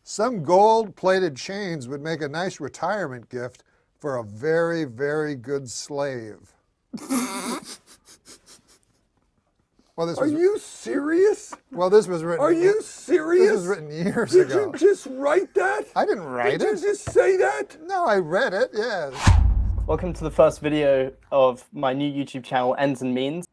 Some gold-plated chains would make a nice retirement gift for a very, very good slave. Well, Are you serious? Well, this was written. Are you serious? This was written years Did ago. you just write that? I didn't write Did it. you just say that? No, I read it. Yes. Welcome to the first video of my new YouTube channel, Ends and Means.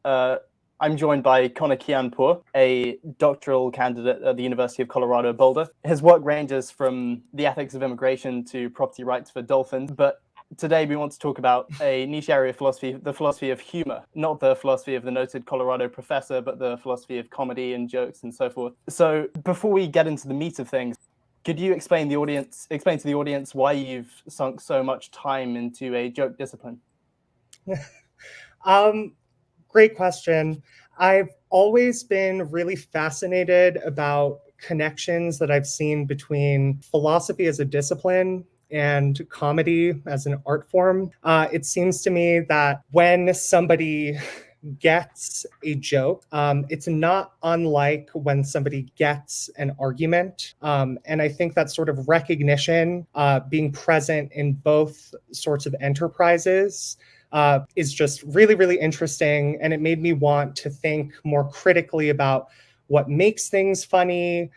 I'm joined by Connor Kianpour, a doctoral candidate at the University of Colorado Boulder. His work ranges from the ethics of immigration to property rights for dolphins, but today we want to talk about a niche area of philosophy, the philosophy of humor, not the philosophy of the noted Colorado professor, but the philosophy of comedy and jokes and so forth. So before we get into the meat of things, could you explain to the audience why you've sunk so much time into a joke discipline? Great question. I've always been really fascinated about connections that I've seen between philosophy as a discipline and comedy as an art form. It seems to me that when somebody gets a joke, it's not unlike when somebody gets an argument. And I think that sort of recognition, being present in both sorts of enterprises, is just really, really interesting. And it made me want to think more critically about what makes things funny,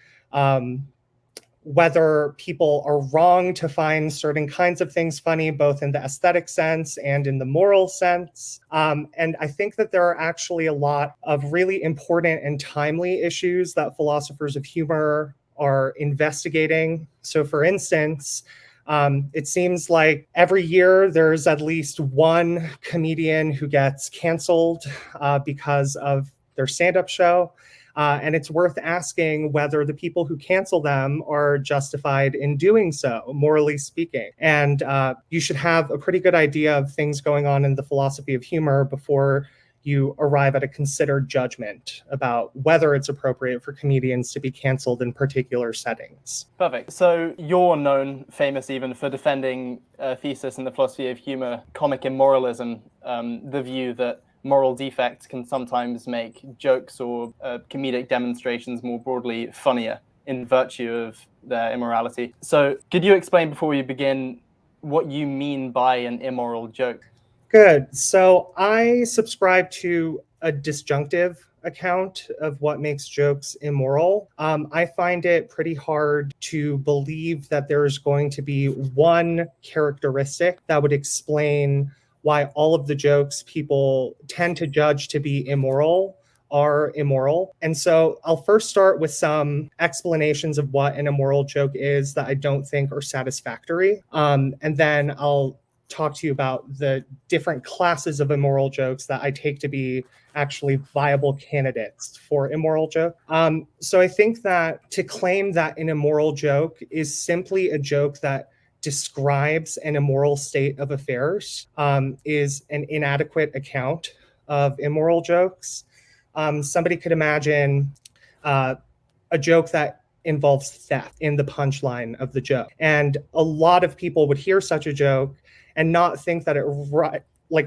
whether people are wrong to find certain kinds of things funny, both in the aesthetic sense and in the moral sense. And I think that there are actually a lot of really important and timely issues that philosophers of humor are investigating. So for instance, it seems like every year there's at least one comedian who gets canceled because of their stand-up show. And it's worth asking whether the people who cancel them are justified in doing so, morally speaking. And you should have a pretty good idea of things going on in the philosophy of humor before you arrive at a considered judgment about whether it's appropriate for comedians to be canceled in particular settings. Perfect. So you're known, famous even, for defending a thesis in the philosophy of humor, Comic Immoralism, the view that moral defects can sometimes make jokes or comedic demonstrations more broadly funnier in virtue of their immorality. So could you explain before we begin what you mean by an immoral joke? Good. So I subscribe to a disjunctive account of what makes jokes immoral. I find it pretty hard to believe that there is going to be one characteristic that would explain why all of the jokes people tend to judge to be immoral are immoral. And so I'll first start with some explanations of what an immoral joke is that I don't think are satisfactory. And then I'll talk to you about the different classes of immoral jokes that I take to be actually viable candidates for immoral joke. So I think that to claim that an immoral joke is simply a joke that describes an immoral state of affairs is an inadequate account of immoral jokes. Somebody could imagine a joke that involves theft in the punchline of the joke. And a lot of people would hear such a joke and not think that it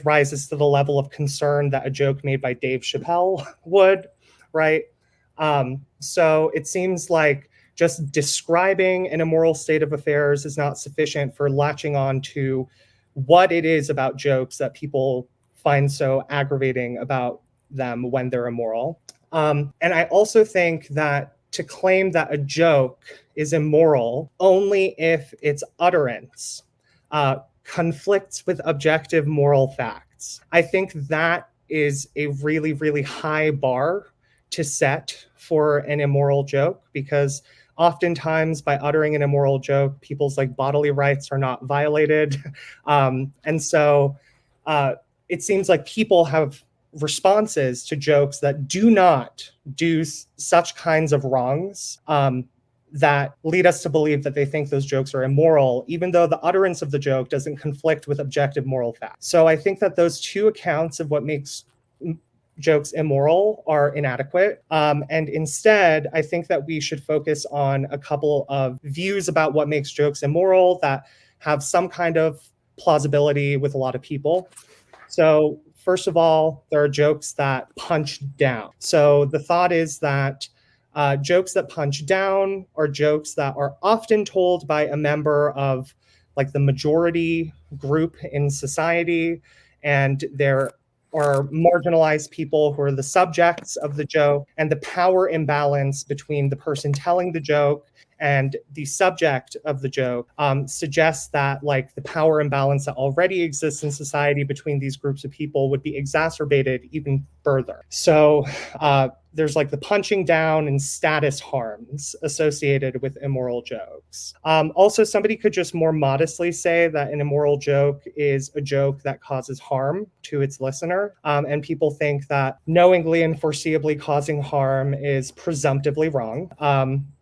rises to the level of concern that a joke made by Dave Chappelle would, right? So it seems like just describing an immoral state of affairs is not sufficient for latching on to what it is about jokes that people find so aggravating about them when they're immoral. And I also think that to claim that a joke is immoral only if its utterance conflicts with objective moral facts. I think that is a really, really high bar to set for an immoral joke, because oftentimes by uttering an immoral joke, people's bodily rights are not violated. And so it seems like people have responses to jokes that do not do such kinds of wrongs that lead us to believe that they think those jokes are immoral, even though the utterance of the joke doesn't conflict with objective moral facts. So I think that those two accounts of what makes jokes immoral are inadequate. And instead, I think that we should focus on a couple of views about what makes jokes immoral that have some kind of plausibility with a lot of people. So first of all, there are jokes that punch down. So the thought is that Jokes that punch down are jokes that are often told by a member of like the majority group in society, and there are marginalized people who are the subjects of the joke, and the power imbalance between the person telling the joke and the subject of the joke suggests that like the power imbalance that already exists in society between these groups of people would be exacerbated even further. So there's like the punching down and status harms associated with immoral jokes. Also, somebody could just more modestly say that an immoral joke is a joke that causes harm to its listener. And people think that knowingly and foreseeably causing harm is presumptively wrong.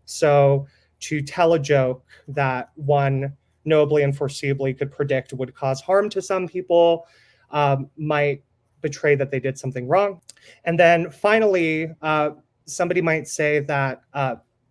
So to tell a joke that one knowably and foreseeably could predict would cause harm to some people might betray that they did something wrong. And then finally, somebody might say that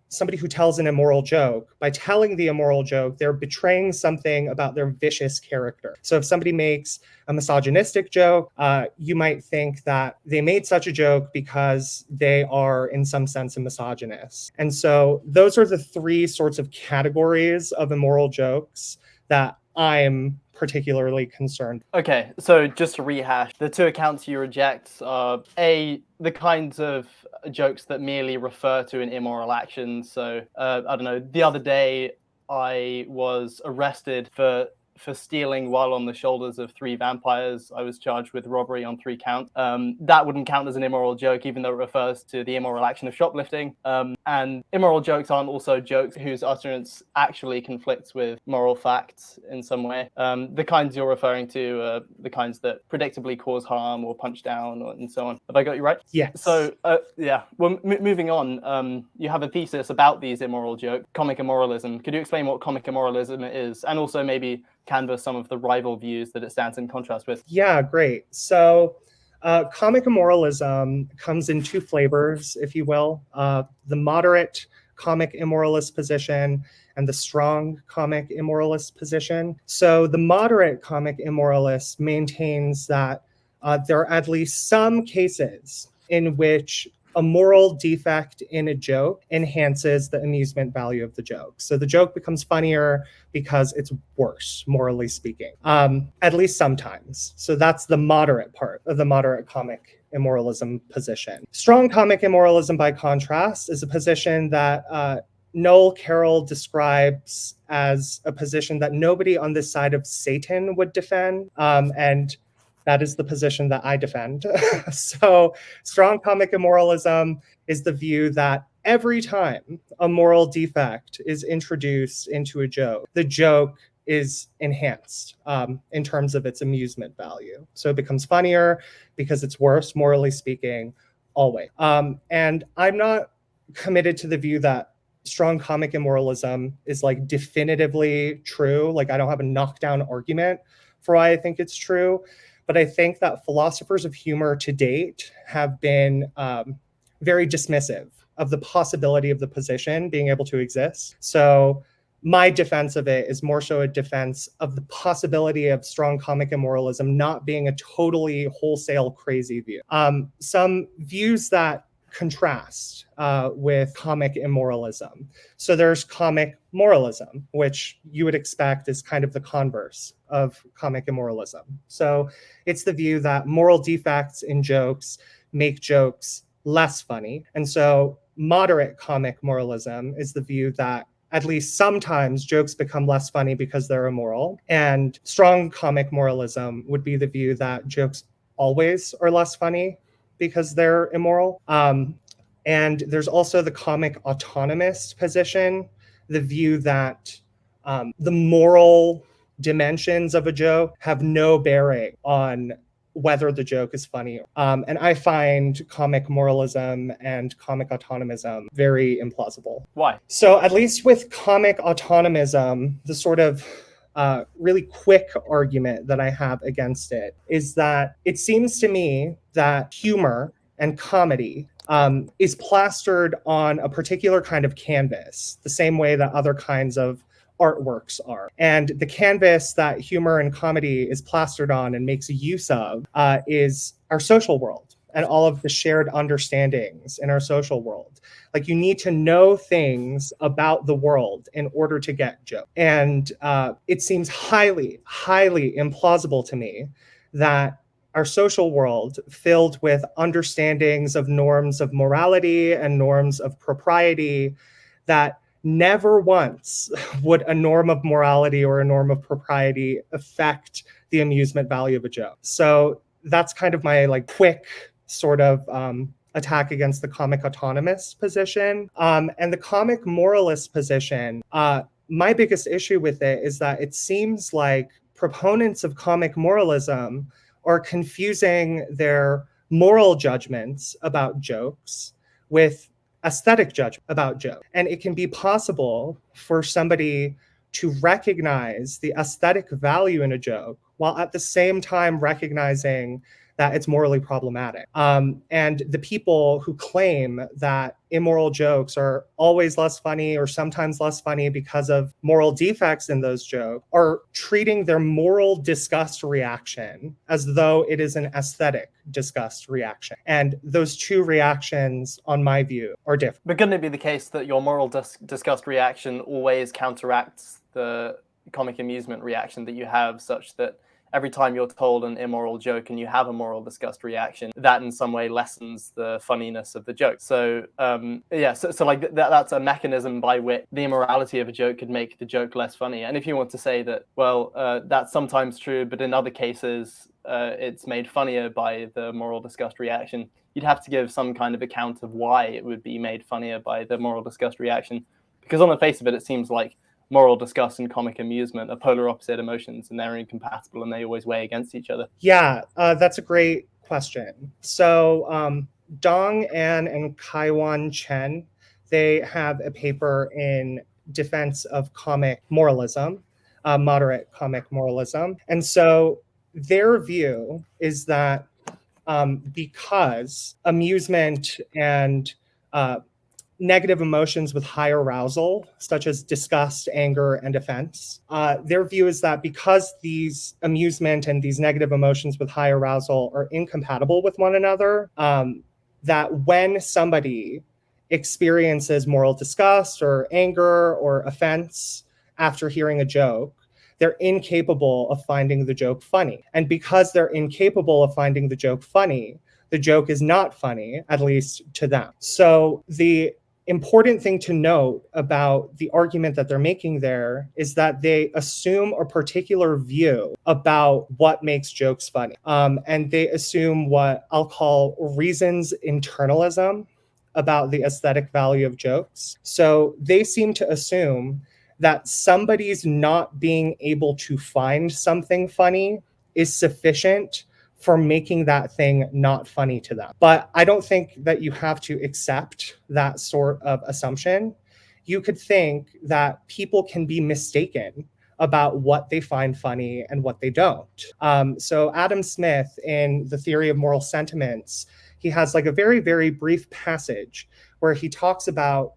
somebody who tells an immoral joke, by telling the immoral joke, they're betraying something about their vicious character. So if somebody makes a misogynistic joke, you might think that they made such a joke because they are in some sense a misogynist. And so those are the three sorts of categories of immoral jokes that I'm particularly concerned. Okay, so just to rehash, the two accounts you reject are A, the kinds of jokes that merely refer to an immoral action. So, I don't know, the other day I was arrested for stealing while on the shoulders of 3 vampires. I was charged with robbery on 3 counts. That wouldn't count as an immoral joke, even though it refers to the immoral action of shoplifting. And immoral jokes aren't also jokes whose utterance actually conflicts with moral facts in some way. The kinds you're referring to are the kinds that predictably cause harm or punch down and so on. Have I got you right? Yes. So, yeah. Well, moving on, you have a thesis about these immoral jokes, Comic Immoralism. Could you explain what Comic Immoralism is, and also maybe canvas some of the rival views that it stands in contrast with? Yeah, great. So Comic Immoralism comes in 2 flavors, if you will. The moderate comic immoralist position and the strong comic immoralist position. So the moderate comic immoralist maintains that there are at least some cases in which a moral defect in a joke enhances the amusement value of the joke. So the joke becomes funnier because it's worse, morally speaking, at least sometimes. So that's the moderate part of the moderate comic immoralism position. Strong comic immoralism, by contrast, is a position that Noel Carroll describes as a position that nobody on this side of Satan would defend. And that is the position that I defend. So strong comic immoralism is the view that every time a moral defect is introduced into a joke, the joke is enhanced in terms of its amusement value. So it becomes funnier because it's worse, morally speaking, always. And I'm not committed to the view that strong comic immoralism is like definitively true. Like I don't have a knockdown argument for why I think it's true. But I think that philosophers of humor to date have been very dismissive of the possibility of the position being able to exist. So my defense of it is more so a defense of the possibility of strong comic immoralism not being a totally wholesale crazy view. Some views that contrast with comic immoralism. So there's comic moralism, which you would expect is kind of the converse of comic immoralism. So it's the view that moral defects in jokes make jokes less funny. And so moderate comic moralism is the view that at least sometimes jokes become less funny because they're immoral. And strong comic moralism would be the view that jokes always are less funny because they're immoral. And there's also the comic autonomist position, the view that the moral dimensions of a joke have no bearing on whether the joke is funny. And I find comic moralism and comic autonomism very implausible. Why? So at least with comic autonomism, the sort of really quick argument that I have against it is that it seems to me that humor and comedy is plastered on a particular kind of canvas, the same way that other kinds of artworks are. And the canvas that humor and comedy is plastered on and makes use of is our social world and all of the shared understandings in our social world. Like, you need to know things about the world in order to get jokes. And it seems highly, highly implausible to me that our social world, filled with understandings of norms of morality and norms of propriety, that never once would a norm of morality or a norm of propriety affect the amusement value of a joke. So that's kind of my like quick sort of attack against the comic autonomist position. And the comic moralist position, my biggest issue with it is that it seems like proponents of comic moralism are confusing their moral judgments about jokes with aesthetic judgment about jokes. And it can be possible for somebody to recognize the aesthetic value in a joke while at the same time recognizing that it's morally problematic. And the people who claim that immoral jokes are always less funny or sometimes less funny because of moral defects in those jokes are treating their moral disgust reaction as though it is an aesthetic disgust reaction. And those two reactions, on my view, are different. But couldn't it be the case that your moral disgust reaction always counteracts the comic amusement reaction that you have, such that every time you're told an immoral joke and you have a moral disgust reaction, that in some way lessens the funniness of the joke? So like that's a mechanism by which the immorality of a joke could make the joke less funny. And if you want to say that, well, that's sometimes true, but in other cases it's made funnier by the moral disgust reaction, you'd have to give some kind of account of why it would be made funnier by the moral disgust reaction. Because on the face of it, it seems like moral disgust and comic amusement are polar opposite emotions, and they're incompatible, and they always weigh against each other. Yeah, that's a great question. So Dong An and Kaiwan Chen, they have a paper in defense of comic moralism, moderate comic moralism. And so their view is that because amusement and negative emotions with high arousal, such as disgust, anger, and offense. Their view is that because these amusement and these negative emotions with high arousal are incompatible with one another, that when somebody experiences moral disgust or anger or offense after hearing a joke, they're incapable of finding the joke funny. And because they're incapable of finding the joke funny, the joke is not funny, at least to them. So the important thing to note about the argument that they're making there is that they assume a particular view about what makes jokes funny. And they assume what I'll call reasons internalism about the aesthetic value of jokes. So they seem to assume that somebody's not being able to find something funny is sufficient for making that thing not funny to them. But I don't think that you have to accept that sort of assumption. You could think that people can be mistaken about what they find funny and what they don't. So Adam Smith, in The Theory of Moral Sentiments, he has like a very, very brief passage where he talks about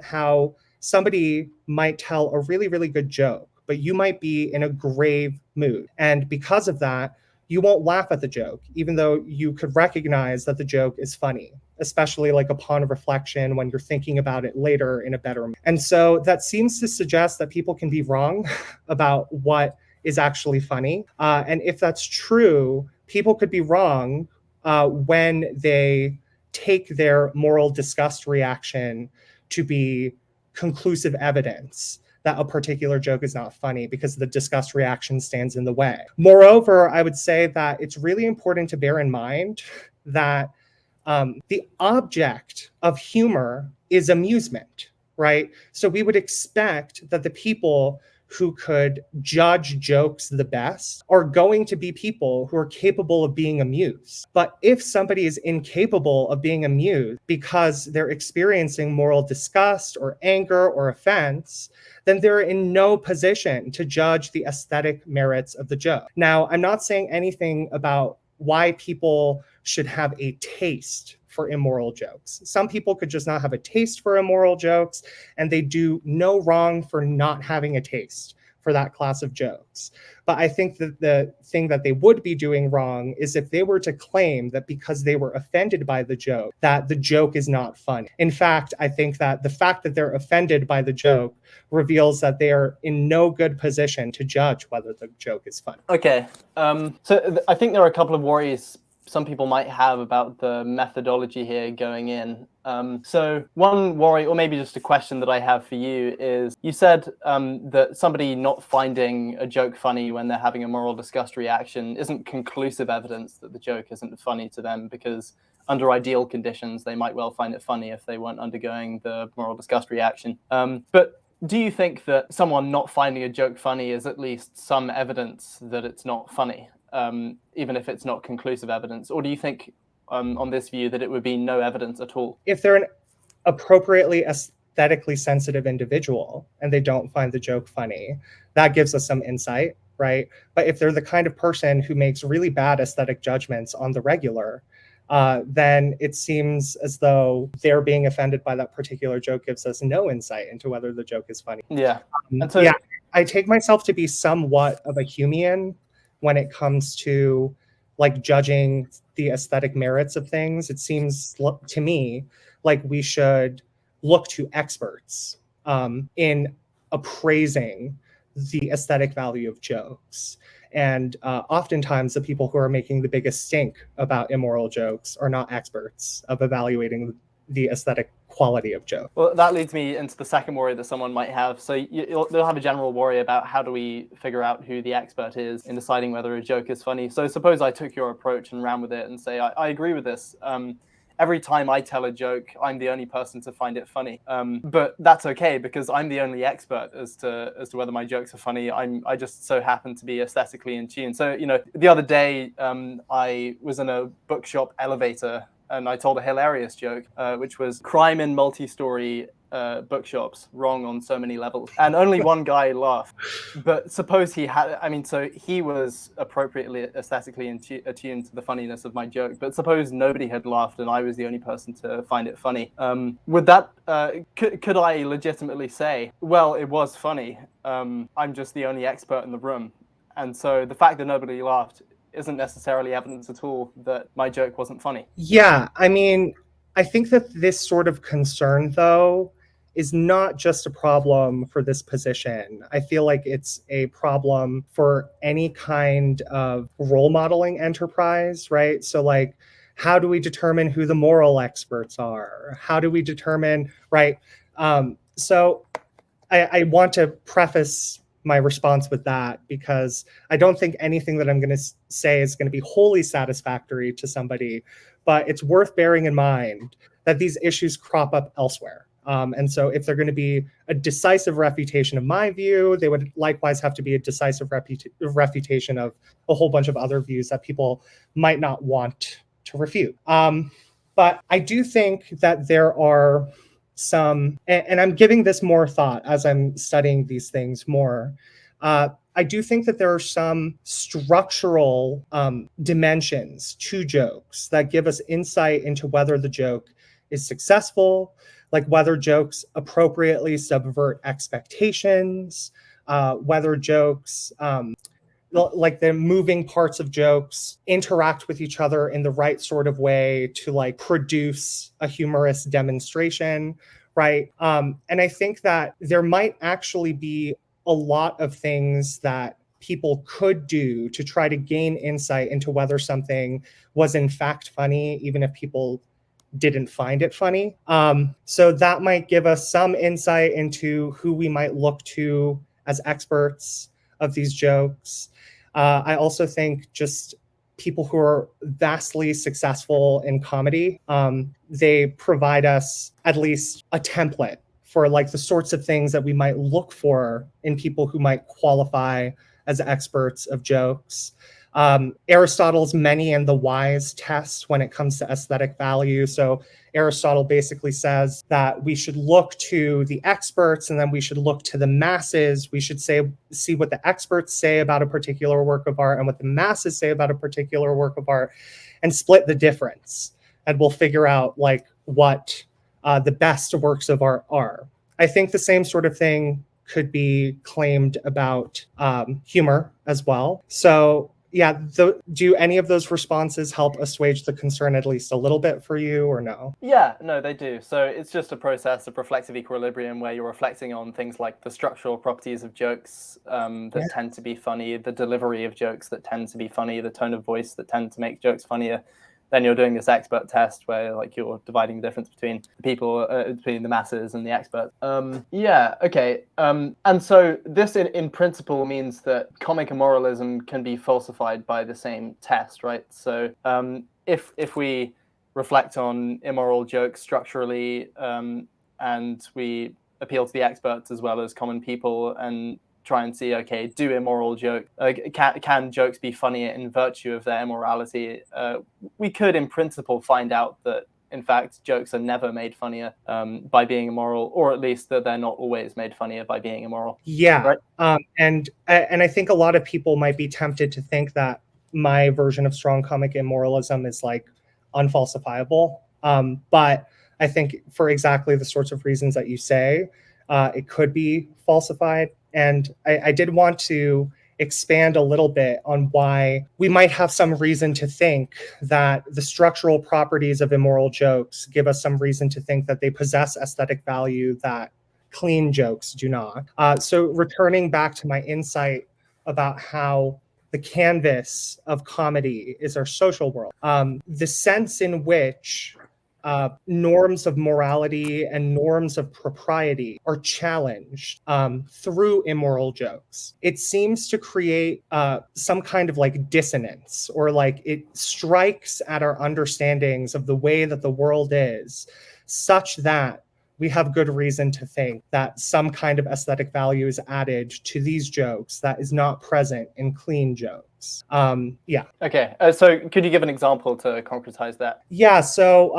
how somebody might tell a really, really good joke, but you might be in a grave mood. And because of that, you won't laugh at the joke, even though you could recognize that the joke is funny, especially like upon reflection when you're thinking about it later in a better mood. And so that seems to suggest that people can be wrong about what is actually funny. And if that's true, people could be wrong when they take their moral disgust reaction to be conclusive evidence that a particular joke is not funny because the disgust reaction stands in the way. Moreover, I would say that it's really important to bear in mind that the object of humor is amusement, right? So we would expect that the people who could judge jokes the best are going to be people who are capable of being amused. But if somebody is incapable of being amused because they're experiencing moral disgust or anger or offense, then they're in no position to judge the aesthetic merits of the joke. Now, I'm not saying anything about why people should have a taste for immoral jokes. Some people could just not have a taste for immoral jokes, and they do no wrong for not having a taste for that class of jokes. But I think that the thing that they would be doing wrong is if they were to claim that because they were offended by the joke, that the joke is not funny. In fact, I think that the fact that they're offended by the joke reveals that they are in no good position to judge whether the joke is funny. Okay, I think there are a couple of worries some people might have about the methodology here going in. So one worry, or maybe just a question that I have for you is, you said that somebody not finding a joke funny when they're having a moral disgust reaction isn't conclusive evidence that the joke isn't funny to them, because under ideal conditions, they might well find it funny if they weren't undergoing the moral disgust reaction. But do you think that someone not finding a joke funny is at least some evidence that it's not funny? Even if it's not conclusive evidence? Or do you think on this view that it would be no evidence at all? If they're an appropriately aesthetically sensitive individual and they don't find the joke funny, that gives us some insight, right? But if they're the kind of person who makes really bad aesthetic judgments on the regular, then it seems as though they're being offended by that particular joke gives us no insight into whether the joke is funny. Yeah. And so, I take myself to be somewhat of a Humean when it comes to like judging the aesthetic merits of things. It seems to me like we should look to experts in appraising the aesthetic value of jokes. And oftentimes the people who are making the biggest stink about immoral jokes are not experts of evaluating the aesthetic quality of joke. Well, that leads me into the second worry that someone might have. So they'll have a general worry about how do we figure out who the expert is in deciding whether a joke is funny. So suppose I took your approach and ran with it and say, I agree with this. Every time I tell a joke, I'm the only person to find it funny. But that's okay, because I'm the only expert as to whether my jokes are funny. I just so happen to be aesthetically in tune. So, the other day I was in a bookshop elevator and I told a hilarious joke, which was crime in multi-story bookshops, wrong on so many levels. And only one guy laughed. But suppose he had, so he was appropriately aesthetically attuned to the funniness of my joke. But suppose nobody had laughed and I was the only person to find it funny. Would that, could I legitimately say, well, it was funny. I'm just the only expert in the room. And so the fact that nobody laughed isn't necessarily evidence at all that my joke wasn't funny. Yeah, I think that this sort of concern, though, is not just a problem for this position. I feel like it's a problem for any kind of role modeling enterprise, right? So like, how do we determine who the moral experts are? How do we determine, right? So I want to preface my response with that, because I don't think anything that I'm going to say is going to be wholly satisfactory to somebody, but it's worth bearing in mind that these issues crop up elsewhere. And so if they're going to be a decisive refutation of my view, they would likewise have to be a decisive refutation of a whole bunch of other views that people might not want to refute. But I do think that there are some, and I'm giving this more thought as I'm studying these things more. I do think that there are some structural dimensions to jokes that give us insight into whether the joke is successful, like whether jokes appropriately subvert expectations, whether jokes, like the moving parts of jokes interact with each other in the right sort of way to like produce a humorous demonstration, right? And I think that there might actually be a lot of things that people could do to try to gain insight into whether something was in fact funny, even if people didn't find it funny. So that might give us some insight into who we might look to as experts of these jokes. I also think just people who are vastly successful in comedy, they provide us at least a template for like the sorts of things that we might look for in people who might qualify as experts of jokes. Aristotle's many and the wise test when it comes to aesthetic value. So Aristotle basically says that we should look to the experts and then we should look to the masses. We should see what the experts say about a particular work of art and what the masses say about a particular work of art, and split the difference. And we'll figure out like what the best works of art are. I think the same sort of thing could be claimed about humor as well. So yeah, do any of those responses help assuage the concern at least a little bit for you, or no? Yeah, no, they do. So it's just a process of reflexive equilibrium where you're reflecting on things like the structural properties of jokes that tend to be funny, the delivery of jokes that tend to be funny, the tone of voice that tend to make jokes funnier. Then you're doing this expert test where like you're dividing the difference between the people, between the masses and the experts. And so this in principle means that comic immoralism can be falsified by the same test, right? So if we reflect on immoral jokes structurally and we appeal to the experts as well as common people and try and see, okay, do immoral jokes, can jokes be funnier in virtue of their immorality? We could, in principle, find out that, in fact, jokes are never made funnier by being immoral, or at least that they're not always made funnier by being immoral. Yeah, right? And I think a lot of people might be tempted to think that my version of strong comic immoralism is like unfalsifiable. But I think for exactly the sorts of reasons that you say, it could be falsified. And I did want to expand a little bit on why we might have some reason to think that the structural properties of immoral jokes give us some reason to think that they possess aesthetic value that clean jokes do not. So returning back to my insight about how the canvas of comedy is our social world, the sense in which norms of morality and norms of propriety are challenged through immoral jokes. It seems to create some kind of like dissonance, or like it strikes at our understandings of the way that the world is, such that we have good reason to think that some kind of aesthetic value is added to these jokes that is not present in clean jokes. Okay, so could you give an example to concretize that? Yeah, so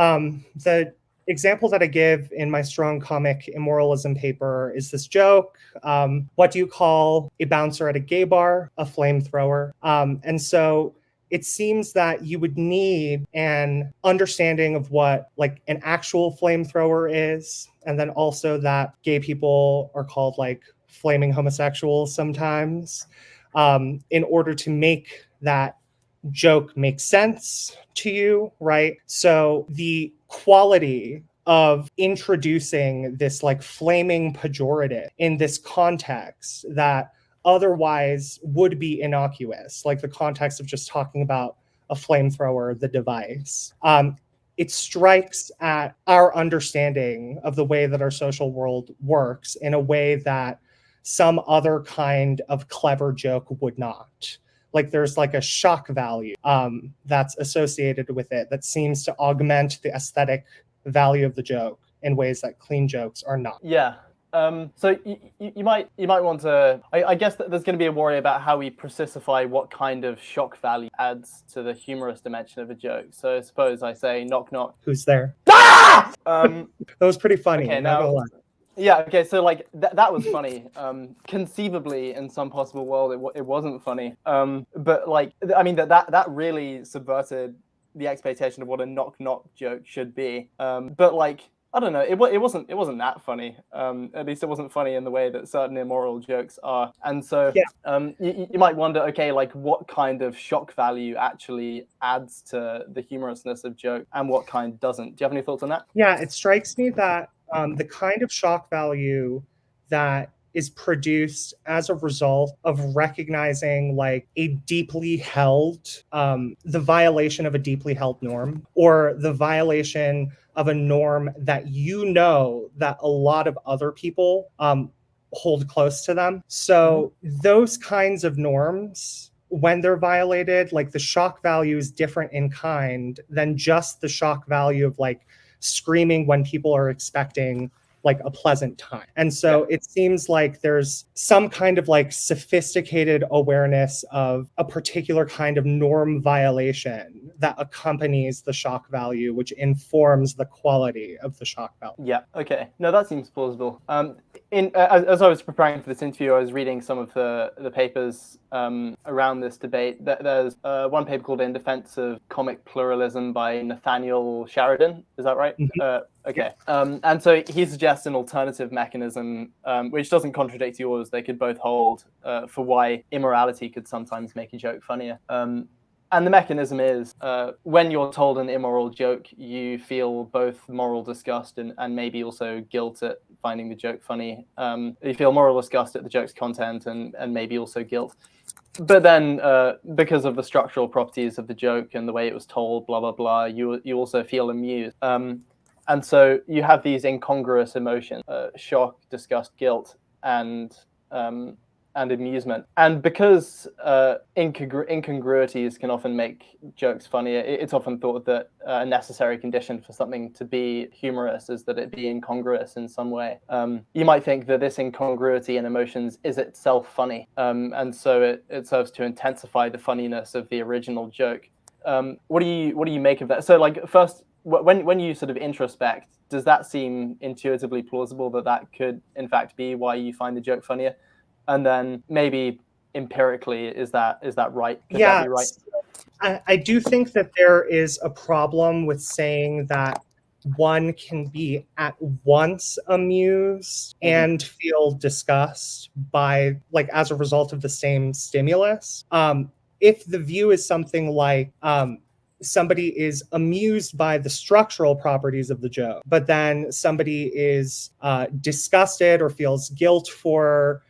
the example that I give in my strong comic immoralism paper is this joke. What do you call a bouncer at a gay bar? A flamethrower. And so it seems that you would need an understanding of what like an actual flamethrower is, and then also that gay people are called like flaming homosexuals sometimes, in order to make that joke make sense to you, right? So the quality of introducing this like flaming pejorative in this context that otherwise would be innocuous, like the context of just talking about a flamethrower, the device. It strikes at our understanding of the way that our social world works in a way that some other kind of clever joke would not. Like there's like a shock value that's associated with it that seems to augment the aesthetic value of the joke in ways that clean jokes are not. Yeah. So you might want to. I guess that there's going to be a worry about how we precify what kind of shock value adds to the humorous dimension of a joke. So suppose I say knock knock. Who's there? Ah! That was pretty funny. Okay, not gonna lie. Yeah. Okay. So like that was funny. Conceivably, in some possible world, it wasn't funny. But like I mean that really subverted the expectation of what a knock knock joke should be. But like. I don't know. It wasn't that funny. At least it wasn't funny in the way that certain immoral jokes are. And so, you might wonder, okay, like what kind of shock value actually adds to the humorousness of joke, and what kind doesn't? Do you have any thoughts on that? Yeah, it strikes me that the kind of shock value that is produced as a result of recognizing like a deeply held, the violation of a deeply held norm, or the violation of a norm that you know that a lot of other people hold close to them. So those kinds of norms, when they're violated, like the shock value is different in kind than just the shock value of like screaming when people are expecting like a pleasant time. And so it seems like there's some kind of like sophisticated awareness of a particular kind of norm violation that accompanies the shock value, which informs the quality of the shock value. Yeah. Okay. No, that seems plausible. As I was preparing for this interview, I was reading some of the papers around this debate. There's one paper called "In Defense of Comic Pluralism" by Nathaniel Sheridan. Is that right? Okay. And so he suggests an alternative mechanism, which doesn't contradict yours. They could both hold for why immorality could sometimes make a joke funnier. And the mechanism is when you're told an immoral joke, you feel both moral disgust and maybe also guilt at finding the joke funny. You feel moral disgust at the joke's content and maybe also guilt. But then because of the structural properties of the joke and the way it was told, blah, blah, blah, you also feel amused. And so you have these incongruous emotions, shock, disgust, guilt, and amusement. And because incongruities can often make jokes funnier, it's often thought that a necessary condition for something to be humorous is that it be incongruous in some way. You might think that this incongruity in emotions is itself funny, and so it serves to intensify the funniness of the original joke. What do you make of that? So, like, first, when you sort of introspect, does that seem intuitively plausible that could in fact be why you find the joke funnier? And then maybe empirically, is that right? Could that be right? I do think that there is a problem with saying that one can be at once amused and feel disgust by, like, as a result of the same stimulus. If the view is something like somebody is amused by the structural properties of the joke, but then somebody is disgusted or feels guilt for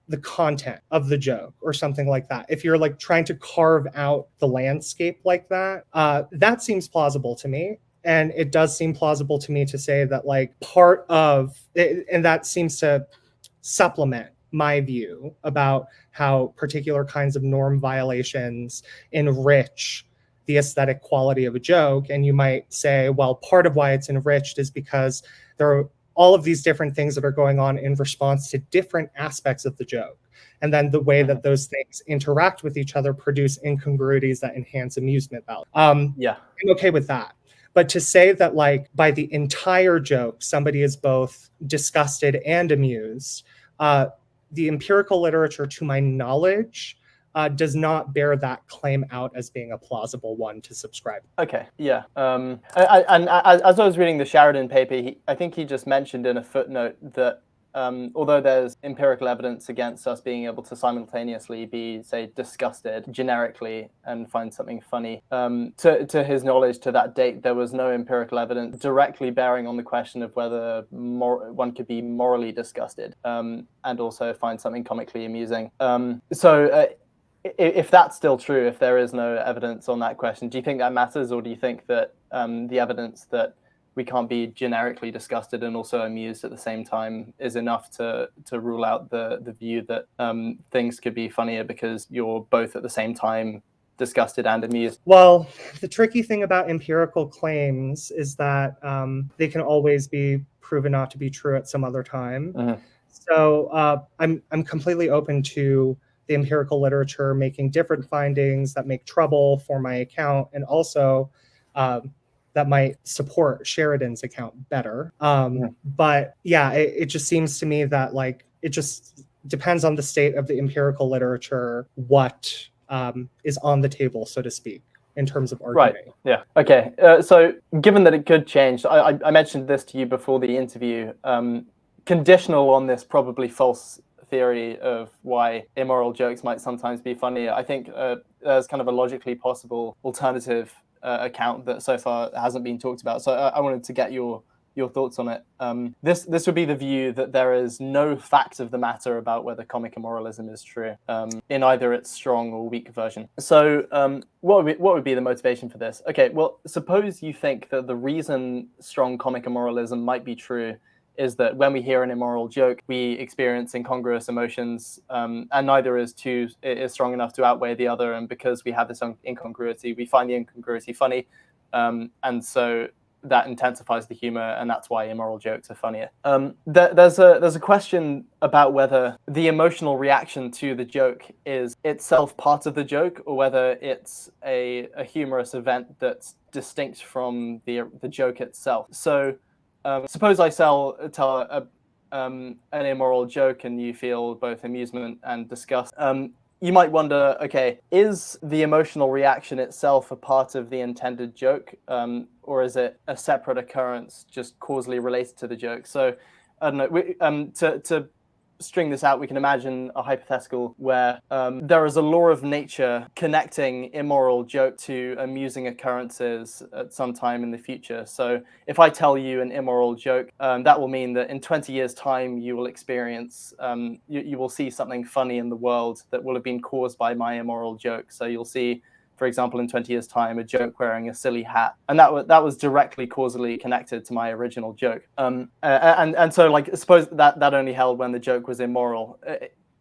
the content of the joke or something like that. If you're like trying to carve out the landscape like that, that seems plausible to me. And it does seem plausible to me to say that, like, part of it, and that seems to supplement my view about how particular kinds of norm violations enrich the aesthetic quality of a joke. And you might say, well, part of why it's enriched is because there are all of these different things that are going on in response to different aspects of the joke. And then the way that those things interact with each other produce incongruities that enhance amusement value. I'm okay with that. But to say that, like, by the entire joke, somebody is both disgusted and amused, the empirical literature, to my knowledge, does not bear that claim out as being a plausible one to subscribe. Okay, yeah. And as I was reading the Sheridan paper, I think he just mentioned in a footnote that although there's empirical evidence against us being able to simultaneously be, say, disgusted generically and find something funny, to his knowledge, to that date, there was no empirical evidence directly bearing on the question of whether one could be morally disgusted and also find something comically amusing. If that's still true, if there is no evidence on that question, do you think that matters, or do you think that the evidence that we can't be generically disgusted and also amused at the same time is enough to rule out the view that things could be funnier because you're both at the same time disgusted and amused? Well, the tricky thing about empirical claims is that they can always be proven not to be true at some other time. So I'm completely open to the empirical literature making different findings that make trouble for my account, and also that might support Sheridan's account better. But yeah, it just seems to me that, like, it just depends on the state of the empirical literature, what is on the table, so to speak, in terms of arguing. Right. Yeah. Okay. So given that it could change, I mentioned this to you before the interview, conditional on this probably false theory of why immoral jokes might sometimes be funnier, I think there's kind of a logically possible alternative account that so far hasn't been talked about. So I wanted to get your thoughts on it. This would be the view that there is no fact of the matter about whether comic immoralism is true in either its strong or weak version. So what would be the motivation for this? Okay, well, suppose you think that the reason strong comic immoralism might be true is that when we hear an immoral joke, we experience incongruous emotions, and neither is strong enough to outweigh the other. And because we have this incongruity, we find the incongruity funny. And so that intensifies the humor, and that's why immoral jokes are funnier. There's a question about whether the emotional reaction to the joke is itself part of the joke, or whether it's a humorous event that's distinct from the joke itself. So suppose I tell an immoral joke and you feel both amusement and disgust. You might wonder, okay, is the emotional reaction itself a part of the intended joke, or is it a separate occurrence just causally related to the joke? So, I don't know, to string this out, we can imagine a hypothetical where there is a law of nature connecting immoral joke to amusing occurrences at some time in the future. So if I tell you an immoral joke, that will mean that in 20 years' time, you will experience, you will see something funny in the world that will have been caused by my immoral joke. So you'll see, for example, in 20 years' time, a joke wearing a silly hat, and that was directly causally connected to my original joke. And so, like, suppose that only held when the joke was immoral.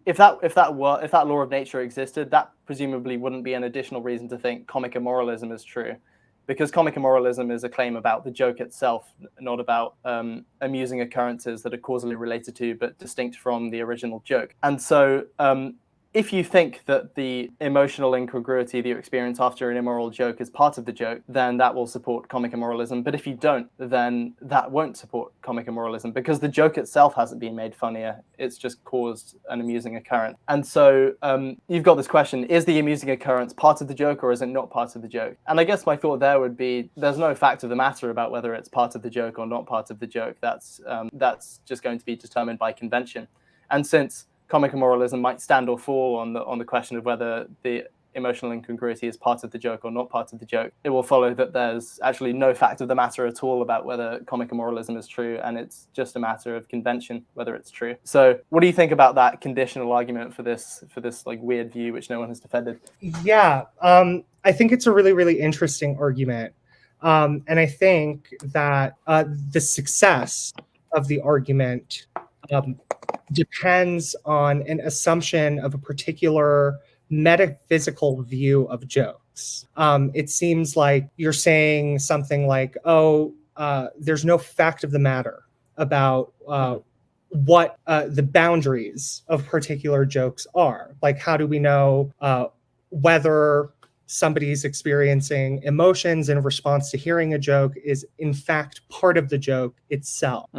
If that law of nature existed, that presumably wouldn't be an additional reason to think comic immoralism is true, because comic immoralism is a claim about the joke itself, not about amusing occurrences that are causally related to but distinct from the original joke. And so if you think that the emotional incongruity that you experience after an immoral joke is part of the joke, then that will support comic immoralism. But if you don't, then that won't support comic immoralism, because the joke itself hasn't been made funnier. It's just caused an amusing occurrence. And so you've got this question, is the amusing occurrence part of the joke or is it not part of the joke? And I guess my thought there would be, there's no fact of the matter about whether it's part of the joke or not part of the joke. That's just going to be determined by convention. And since comic immoralism might stand or fall on the question of whether the emotional incongruity is part of the joke or not part of the joke, it will follow that there's actually no fact of the matter at all about whether comic immoralism is true, and it's just a matter of convention whether it's true. So what do you think about that conditional argument for this like weird view which no one has defended? Yeah, I think it's a really, really interesting argument. And I think that the success of the argument depends on an assumption of a particular metaphysical view of jokes. It seems like you're saying something like, there's no fact of the matter about what the boundaries of particular jokes are. Like, how do we know whether somebody's experiencing emotions in response to hearing a joke is in fact part of the joke itself.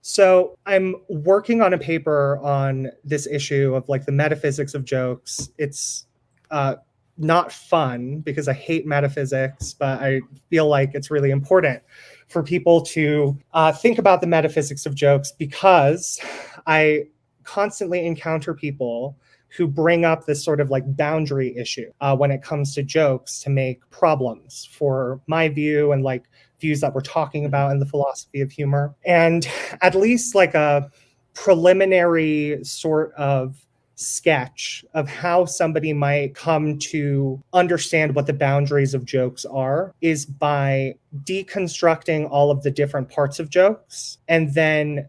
So I'm working on a paper on this issue of like the metaphysics of jokes. It's not fun because I hate metaphysics, but I feel like it's really important for people to think about the metaphysics of jokes, because I constantly encounter people who bring up this sort of like boundary issue when it comes to jokes to make problems for my view and like views that we're talking about in the philosophy of humor. And at least like a preliminary sort of sketch of how somebody might come to understand what the boundaries of jokes are is by deconstructing all of the different parts of jokes and then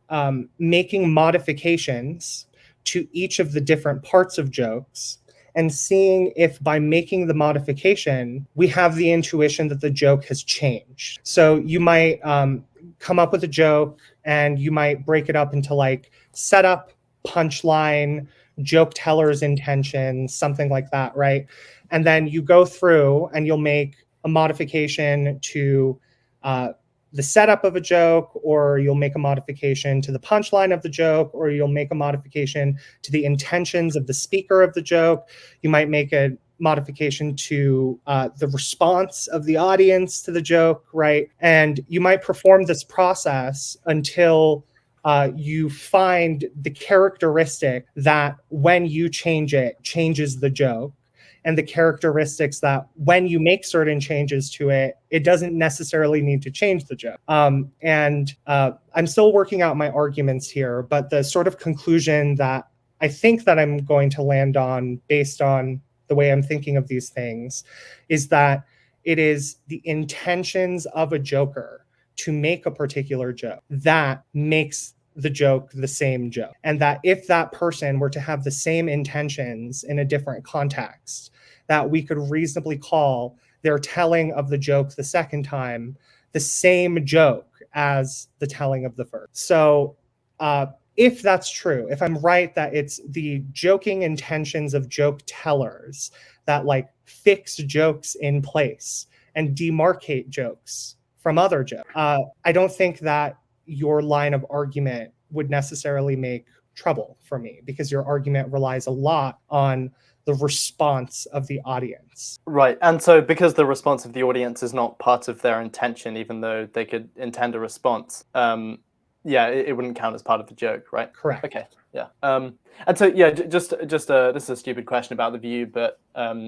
making modifications to each of the different parts of jokes and seeing if by making the modification, we have the intuition that the joke has changed. So you might come up with a joke and you might break it up into like setup, punchline, joke teller's intention, something like that, right? And then you go through and you'll make a modification to the setup of a joke, or you'll make a modification to the punchline of the joke, or you'll make a modification to the intentions of the speaker of the joke. You might make a modification to the response of the audience to the joke, right? And you might perform this process until you find the characteristic that when you change it, changes the joke, and the characteristics that when you make certain changes to it, it doesn't necessarily need to change the joke. And I'm still working out my arguments here, but the sort of conclusion that I think that I'm going to land on based on the way I'm thinking of these things is that it is the intentions of a joker to make a particular joke that makes the joke the same joke. And that if that person were to have the same intentions in a different context, that we could reasonably call their telling of the joke the second time the same joke as the telling of the first. So if that's true, if I'm right that it's the joking intentions of joke tellers that like fix jokes in place and demarcate jokes from other jokes, I don't think that your line of argument would necessarily make trouble for me, because your argument relies a lot on the response of the audience. Right. And so because the response of the audience is not part of their intention, even though they could intend a response, it wouldn't count as part of the joke, right? Correct. Okay. Yeah. And so, yeah, just this is a stupid question about the view, but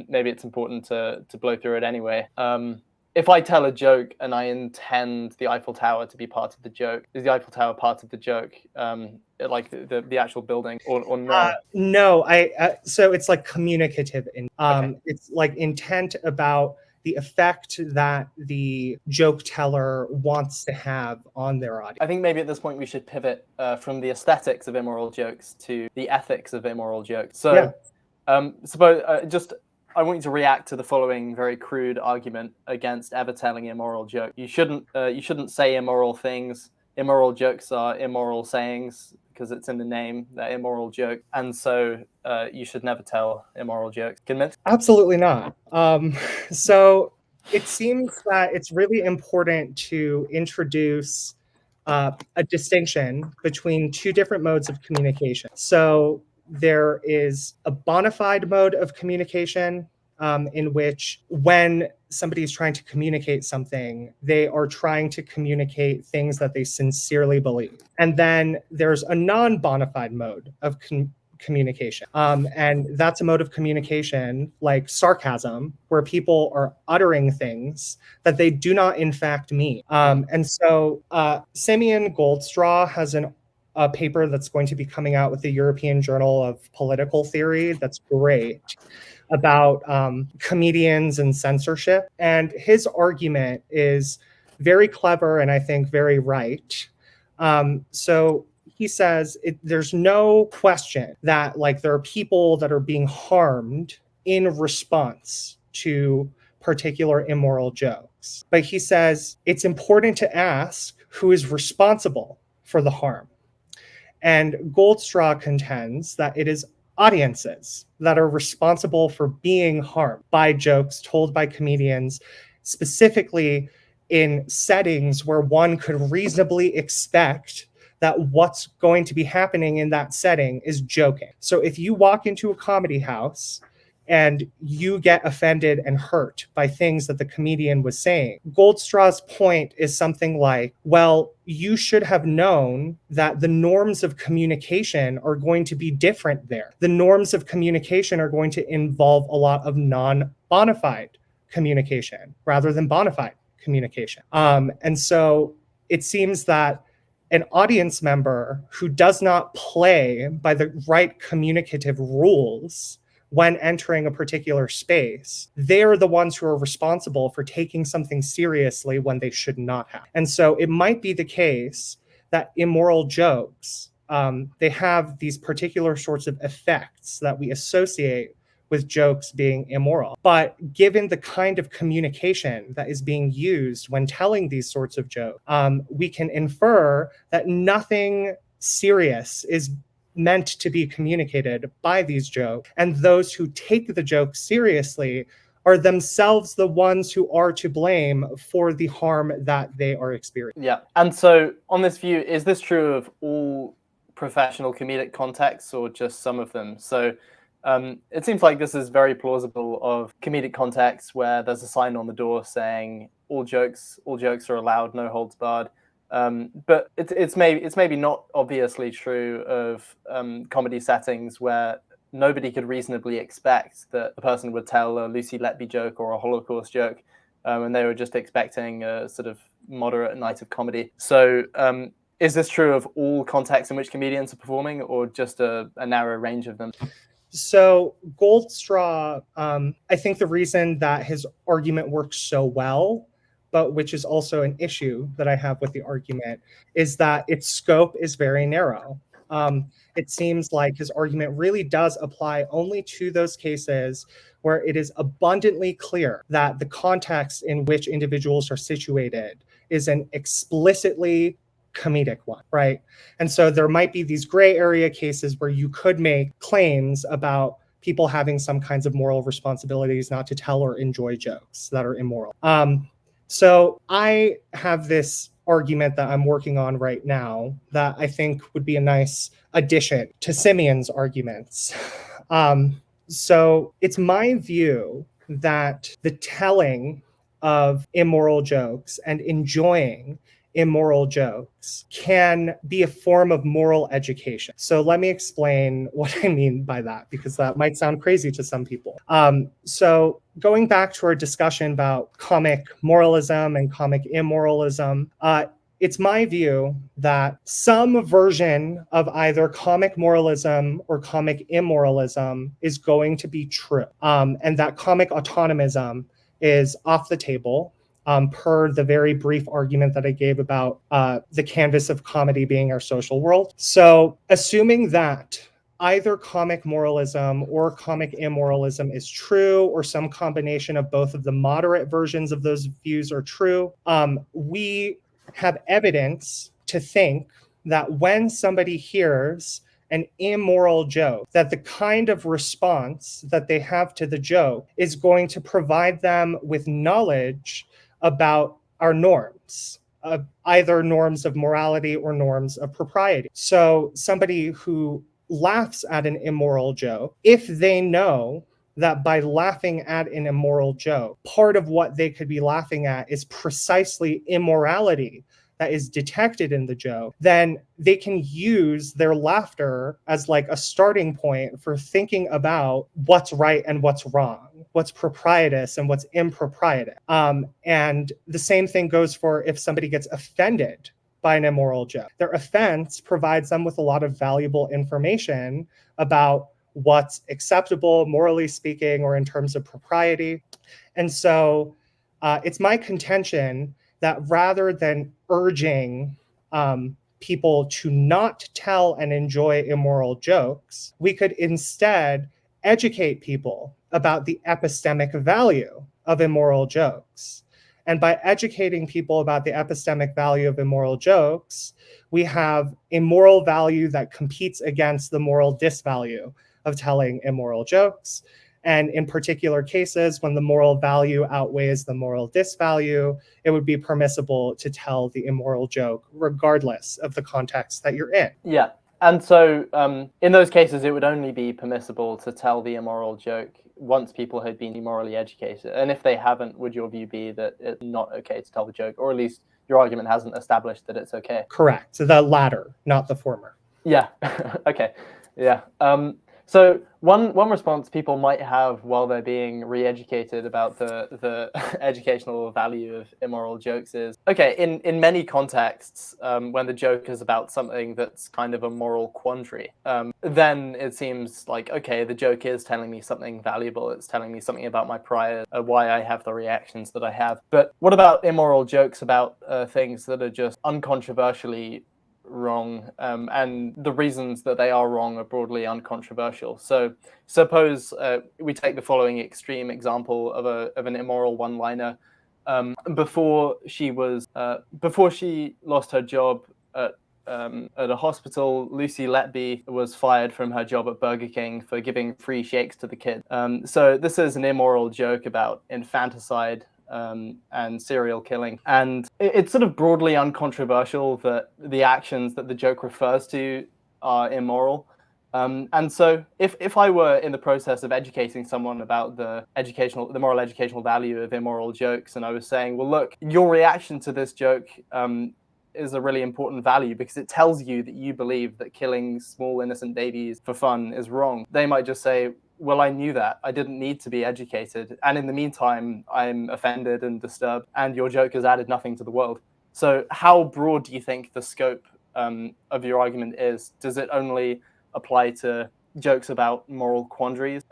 maybe it's important to blow through it anyway. If I tell a joke and I intend the Eiffel Tower to be part of the joke, is the Eiffel Tower part of the joke, like the actual building, or not? No, so it's like communicative. Okay. It's like intent about the effect that the joke teller wants to have on their audience. I think maybe at this point we should pivot from the aesthetics of immoral jokes to the ethics of immoral jokes. So, I want you to react to the following very crude argument against ever telling immoral joke. You shouldn't say immoral things. Immoral jokes are immoral sayings because it's in the name. They're immoral joke, and so you should never tell immoral jokes. Convinced? Absolutely not. So it seems that it's really important to introduce a distinction between two different modes of communication. So there is a bona fide mode of communication in which when somebody is trying to communicate something, they are trying to communicate things that they sincerely believe. And then there's a non-bona fide mode of communication. And that's a mode of communication like sarcasm, where people are uttering things that they do not in fact mean. And so Simeon Goldstraw has a paper that's going to be coming out with the European Journal of Political Theory that's great, about comedians and censorship. And his argument is very clever and I think very right. So he says there's no question that like there are people that are being harmed in response to particular immoral jokes. But he says it's important to ask who is responsible for the harm. And Goldstraw contends that it is audiences that are responsible for being harmed by jokes told by comedians, specifically in settings where one could reasonably expect that what's going to be happening in that setting is joking. So if you walk into a comedy house and you get offended and hurt by things that the comedian was saying, Goldstraw's point is something like, well, you should have known that the norms of communication are going to be different there. The norms of communication are going to involve a lot of non-bona fide communication rather than bona fide communication. And so it seems that an audience member who does not play by the right communicative rules when entering a particular space, they're the ones who are responsible for taking something seriously when they should not have. And so it might be the case that immoral jokes, they have these particular sorts of effects that we associate with jokes being immoral. But given the kind of communication that is being used when telling these sorts of jokes, we can infer that nothing serious is meant to be communicated by these jokes, and those who take the joke seriously are themselves the ones who are to blame for the harm that they are experiencing. Yeah. And so on this view, is this true of all professional comedic contexts or just some of them? So it seems like this is very plausible of comedic contexts where there's a sign on the door saying all jokes are allowed, no holds barred. But it's maybe not obviously true of comedy settings where nobody could reasonably expect that the person would tell a Lucy Letby joke or a Holocaust joke, and they were just expecting a sort of moderate night of comedy. So is this true of all contexts in which comedians are performing, or just a narrow range of them? So Goldstraw, I think the reason that his argument works so well, but which is also an issue that I have with the argument, is that its scope is very narrow. It seems like his argument really does apply only to those cases where it is abundantly clear that the context in which individuals are situated is an explicitly comedic one, right? And so there might be these gray area cases where you could make claims about people having some kinds of moral responsibilities not to tell or enjoy jokes that are immoral. So I have this argument that I'm working on right now that I think would be a nice addition to Simeon's arguments. So it's my view that the telling of immoral jokes and enjoying immoral jokes can be a form of moral education. So let me explain what I mean by that, because that might sound crazy to some people. So going back to our discussion about comic moralism and comic immoralism, it's my view that some version of either comic moralism or comic immoralism is going to be true, and that comic autonomism is off the table, per the very brief argument that I gave about the canvas of comedy being our social world. So assuming that either comic moralism or comic immoralism is true, or some combination of both of the moderate versions of those views are true, we have evidence to think that when somebody hears an immoral joke, that the kind of response that they have to the joke is going to provide them with knowledge about our norms, either norms of morality or norms of propriety. So somebody who laughs at an immoral joke, if they know that by laughing at an immoral joke, part of what they could be laughing at is precisely immorality that is detected in the joke, then they can use their laughter as like a starting point for thinking about what's right and what's wrong, what's proprietous and what's improprietous. And the same thing goes for if somebody gets offended by an immoral joke. Their offense provides them with a lot of valuable information about what's acceptable, morally speaking, or in terms of propriety. And so it's my contention that rather than urging people to not tell and enjoy immoral jokes, we could instead educate people about the epistemic value of immoral jokes. And by educating people about the epistemic value of immoral jokes, we have a moral value that competes against the moral disvalue of telling immoral jokes. And in particular cases, when the moral value outweighs the moral disvalue, it would be permissible to tell the immoral joke regardless of the context that you're in. Yeah. And so in those cases, it would only be permissible to tell the immoral joke once people had been immorally educated. And if they haven't, would your view be that it's not okay to tell the joke, or at least your argument hasn't established that it's okay? Correct. So the latter, not the former. Yeah. Okay. Yeah. So one response people might have while they're being re-educated about the educational value of immoral jokes is, okay, in many contexts, when the joke is about something that's kind of a moral quandary, then it seems like, okay, the joke is telling me something valuable. It's telling me something about my prior, why I have the reactions that I have. But what about immoral jokes about things that are just uncontroversially wrong, and the reasons that they are wrong are broadly uncontroversial? So suppose we take the following extreme example of an immoral one-liner. Before she lost her job at a hospital, Lucy Letby was fired from her job at Burger King for giving free shakes to the kids. So this is an immoral joke about infanticide and serial killing. And it's sort of broadly uncontroversial that the actions that the joke refers to are immoral. And so if I were in the process of educating someone about the moral educational value of immoral jokes, and I was saying, well, look, your reaction to this joke is a really important value because it tells you that you believe that killing small innocent babies for fun is wrong, they might just say, well, I knew that. I didn't need to be educated. And in the meantime, I'm offended and disturbed, and your joke has added nothing to the world. So how broad do you think the scope of your argument is? Does it only apply to jokes about moral quandaries,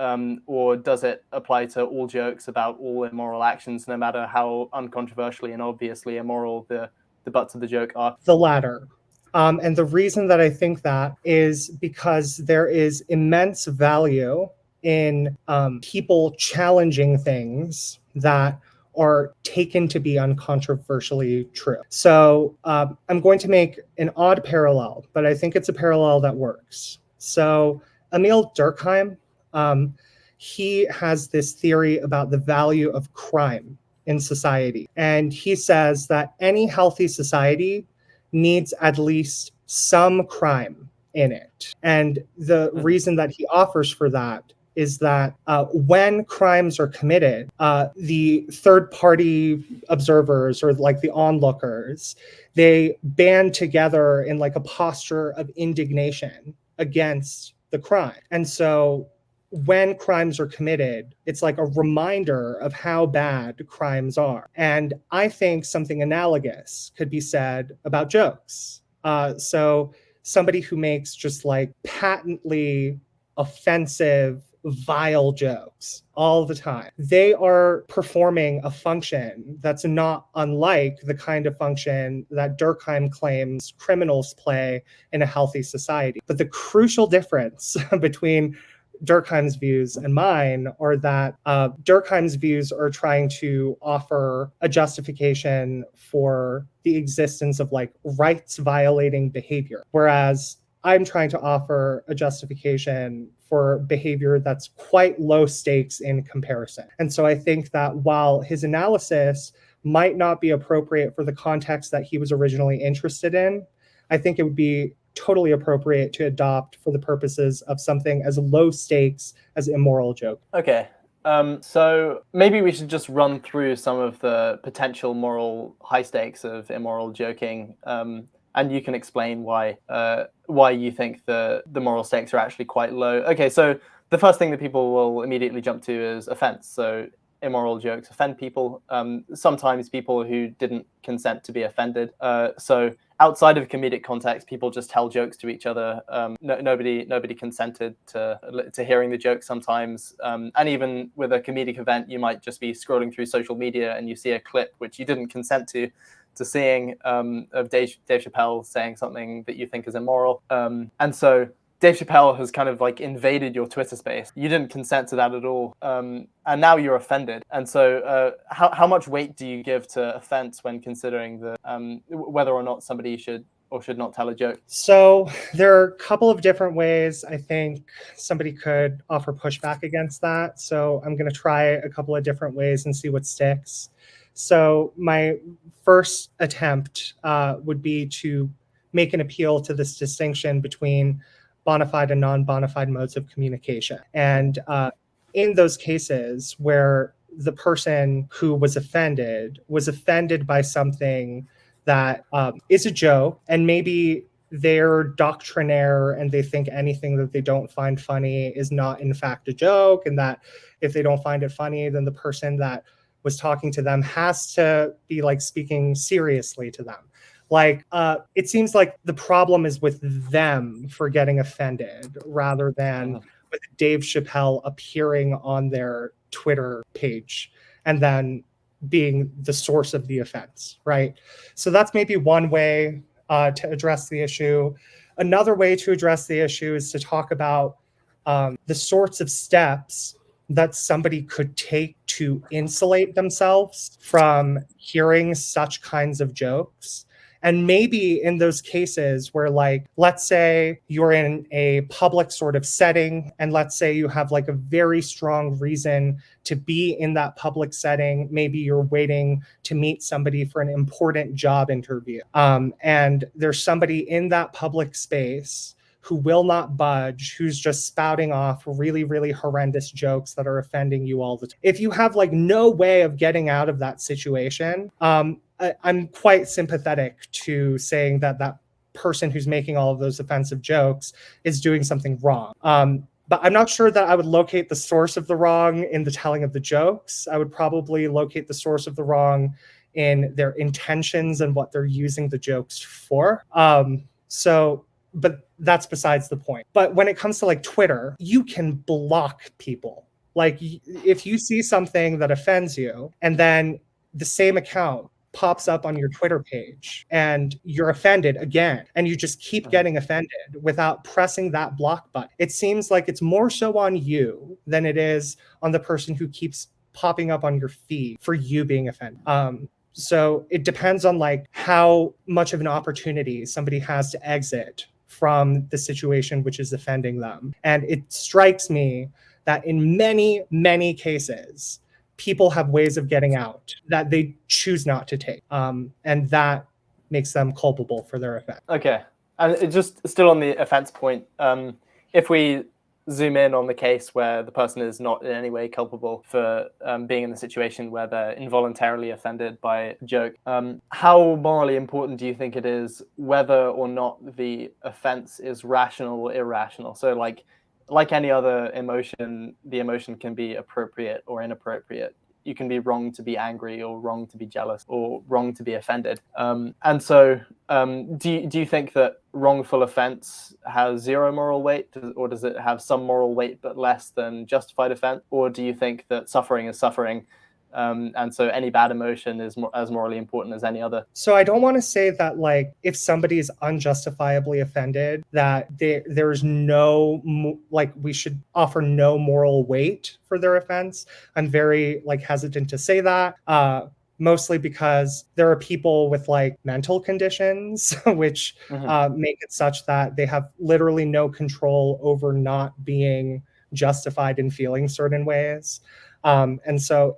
or does it apply to all jokes about all immoral actions, no matter how uncontroversially and obviously immoral the butts of the joke are? The latter. And the reason that I think that is because there is immense value in people challenging things that are taken to be uncontroversially true. So I'm going to make an odd parallel, but I think it's a parallel that works. So Emil Durkheim, he has this theory about the value of crime in society. And he says that any healthy society needs at least some crime in it. And the reason that he offers for that is that when crimes are committed, the third-party observers or like the onlookers, they band together in like a posture of indignation against the crime. And so when crimes are committed, it's like a reminder of how bad crimes are. And I think something analogous could be said about jokes. So somebody who makes just like patently offensive, vile jokes all the time, they are performing a function that's not unlike the kind of function that Durkheim claims criminals play in a healthy society. But the crucial difference between Durkheim's views and mine are that Durkheim's views are trying to offer a justification for the existence of like rights violating behavior, whereas I'm trying to offer a justification for behavior that's quite low stakes in comparison. And so I think that while his analysis might not be appropriate for the context that he was originally interested in, I think it would be totally appropriate to adopt for the purposes of something as low stakes as immoral joke. Okay. So maybe we should just run through some of the potential moral high stakes of immoral joking, and you can explain why you think the moral stakes are actually quite low. Okay, so the first thing that people will immediately jump to is offense. So immoral jokes offend people, sometimes people who didn't consent to be offended. So outside of a comedic context, people just tell jokes to each other. Nobody consented to hearing the joke sometimes. And even with a comedic event, you might just be scrolling through social media and you see a clip which you didn't consent to seeing, of Dave Chappelle saying something that you think is immoral. And so Dave Chappelle has kind of like invaded your Twitter space. You didn't consent to that at all. And now you're offended. And so how much weight do you give to offense when considering whether or not somebody should or should not tell a joke? So there are a couple of different ways I think somebody could offer pushback against that. So I'm going to try a couple of different ways and see what sticks. So my first attempt would be to make an appeal to this distinction between bona fide and non-bona fide modes of communication. And in those cases where the person who was offended by something that is a joke, and maybe they're doctrinaire and they think anything that they don't find funny is not in fact a joke, and that if they don't find it funny, then the person that was talking to them has to be like speaking seriously to them. Like, it seems like the problem is with them for getting offended rather than with Dave Chappelle appearing on their Twitter page and then being the source of the offense, right? So that's maybe one way to address the issue. Another way to address the issue is to talk about the sorts of steps that somebody could take to insulate themselves from hearing such kinds of jokes. And maybe in those cases where, like, let's say you're in a public sort of setting, and let's say you have like a very strong reason to be in that public setting. Maybe you're waiting to meet somebody for an important job interview. And there's somebody in that public space who will not budge, who's just spouting off really, really horrendous jokes that are offending you all the time. If you have like no way of getting out of that situation, I'm quite sympathetic to saying that that person who's making all of those offensive jokes is doing something wrong. But I'm not sure that I would locate the source of the wrong in the telling of the jokes. I would probably locate the source of the wrong in their intentions and what they're using the jokes for. But that's besides the point. But when it comes to like Twitter, you can block people. Like if you see something that offends you and then the same account pops up on your Twitter page and you're offended again, and you just keep getting offended without pressing that block button, it seems like it's more so on you than it is on the person who keeps popping up on your feed for you being offended. So it depends on like how much of an opportunity somebody has to exit from the situation which is offending them. And it strikes me that in many, many cases, people have ways of getting out that they choose not to take. And that makes them culpable for their offense. Okay. And it just still on the offense point, if we zoom in on the case where the person is not in any way culpable for being in the situation where they're involuntarily offended by a joke, how morally important do you think it is whether or not the offense is rational or irrational? So like any other emotion, the emotion can be appropriate or inappropriate. You can be wrong to be angry or wrong to be jealous or wrong to be offended. And so do you think that wrongful offense has zero moral weight, or does it have some moral weight but less than justified offense? Or do you think that suffering is suffering, and so any bad emotion is as morally important as any other? So I don't want to say that like if somebody is unjustifiably offended that there's no like we should offer no moral weight for their offense. I'm very like hesitant to say that. Mostly because there are people with like mental conditions which make it such that they have literally no control over not being justified in feeling certain ways. And so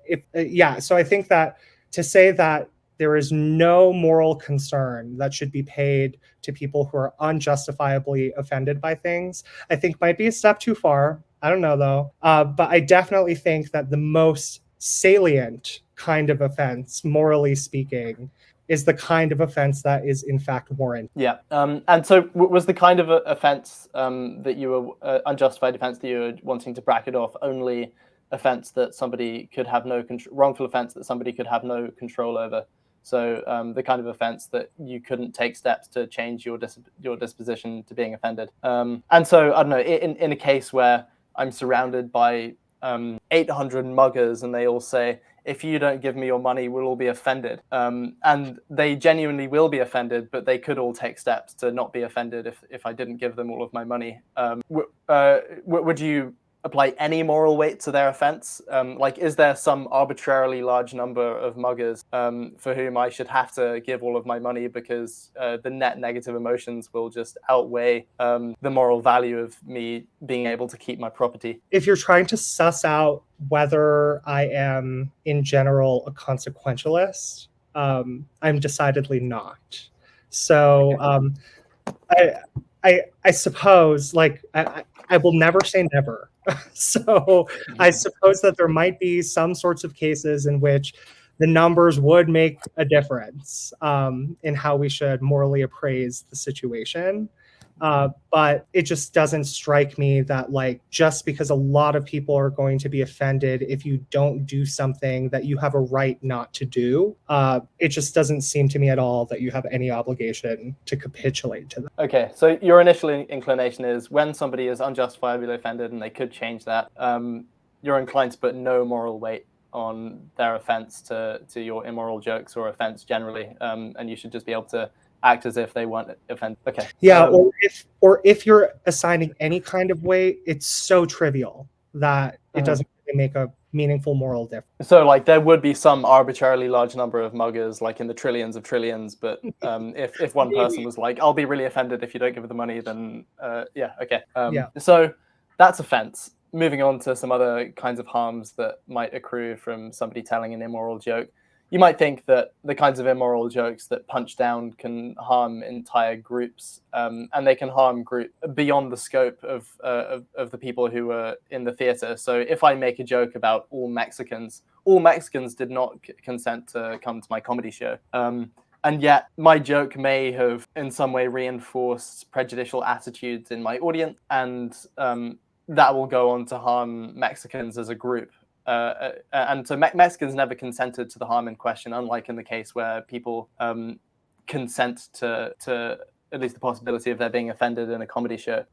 so I think that to say that there is no moral concern that should be paid to people who are unjustifiably offended by things, I think might be a step too far. I don't know though. But I definitely think that the most salient kind of offense, morally speaking, is the kind of offense that is in fact warranted. Yeah. And so was the kind of offense that you were, unjustified offense that you were wanting to bracket off only offense that somebody could have no wrongful offense that somebody could have no control over? So the kind of offense that you couldn't take steps to change your disposition to being offended. And so, I don't know, in a case where I'm surrounded by 800 muggers and they all say, if you don't give me your money, we'll all be offended. And they genuinely will be offended, but they could all take steps to not be offended if I didn't give them all of my money. Would you apply any moral weight to their offense? Like, is there some arbitrarily large number of muggers for whom I should have to give all of my money because the net negative emotions will just outweigh the moral value of me being able to keep my property? If you're trying to suss out whether I am in general a consequentialist, I'm decidedly not. So I suppose like I will never say never. So I suppose that there might be some sorts of cases in which the numbers would make a difference in how we should morally appraise the situation. But it just doesn't strike me that like just because a lot of people are going to be offended if you don't do something that you have a right not to do, it just doesn't seem to me at all that you have any obligation to capitulate to them. Okay, so your initial inclination is when somebody is unjustifiably offended and they could change that, you're inclined to put no moral weight on their offense to your immoral jokes or offense generally, and you should just be able to act as if they weren't offended. Okay. Yeah, or if you're assigning any kind of weight, it's so trivial that it doesn't really make a meaningful moral difference. So like there would be some arbitrarily large number of muggers, like in the trillions of trillions, but if one person was like, I'll be really offended if you don't give the money, then yeah, okay. So that's offense. Moving on to some other kinds of harms that might accrue from somebody telling an immoral joke. You might think that the kinds of immoral jokes that punch down can harm entire groups, and they can harm group beyond the scope of the people who are in the theater. So if I make a joke about all Mexicans did not consent to come to my comedy show. And yet my joke may have in some way reinforced prejudicial attitudes in my audience, and that will go on to harm Mexicans as a group. And so Mexicans never consented to the harm in question, unlike in the case where people consent to at least the possibility of there being offended in a comedy show.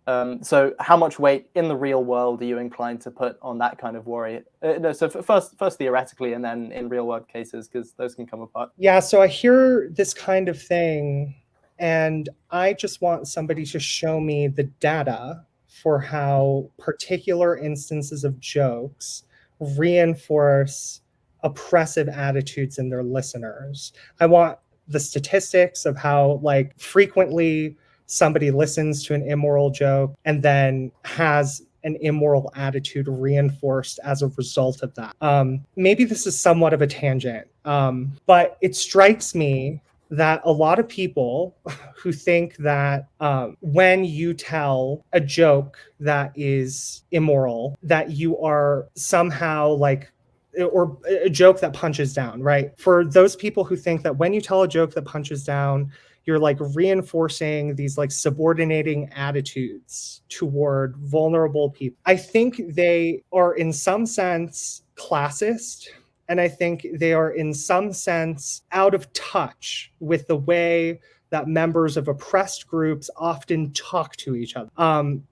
So how much weight in the real world are you inclined to put on that kind of worry? No, so first theoretically and then in real world cases, because those can come apart. Yeah, so I hear this kind of thing, and I just want somebody to show me the data for how particular instances of jokes reinforce oppressive attitudes in their listeners. I want the statistics of how like frequently somebody listens to an immoral joke and then has an immoral attitude reinforced as a result of that. Maybe this is somewhat of a tangent, but it strikes me that a lot of people who think that when you tell a joke that is immoral, that you are somehow like, or a joke that punches down, right? For those people who think that when you tell a joke that punches down, you're like reinforcing these like subordinating attitudes toward vulnerable people. I think they are in some sense classist, and I think they are in some sense out of touch with the way that members of oppressed groups often talk to each other.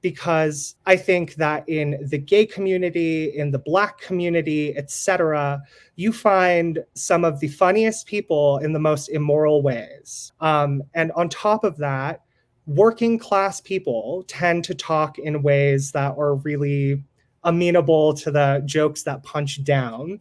Because I think that in the gay community, in the Black community, etc., you find some of the funniest people in the most immoral ways. And on top of that, working class people tend to talk in ways that are really amenable to the jokes that punch down.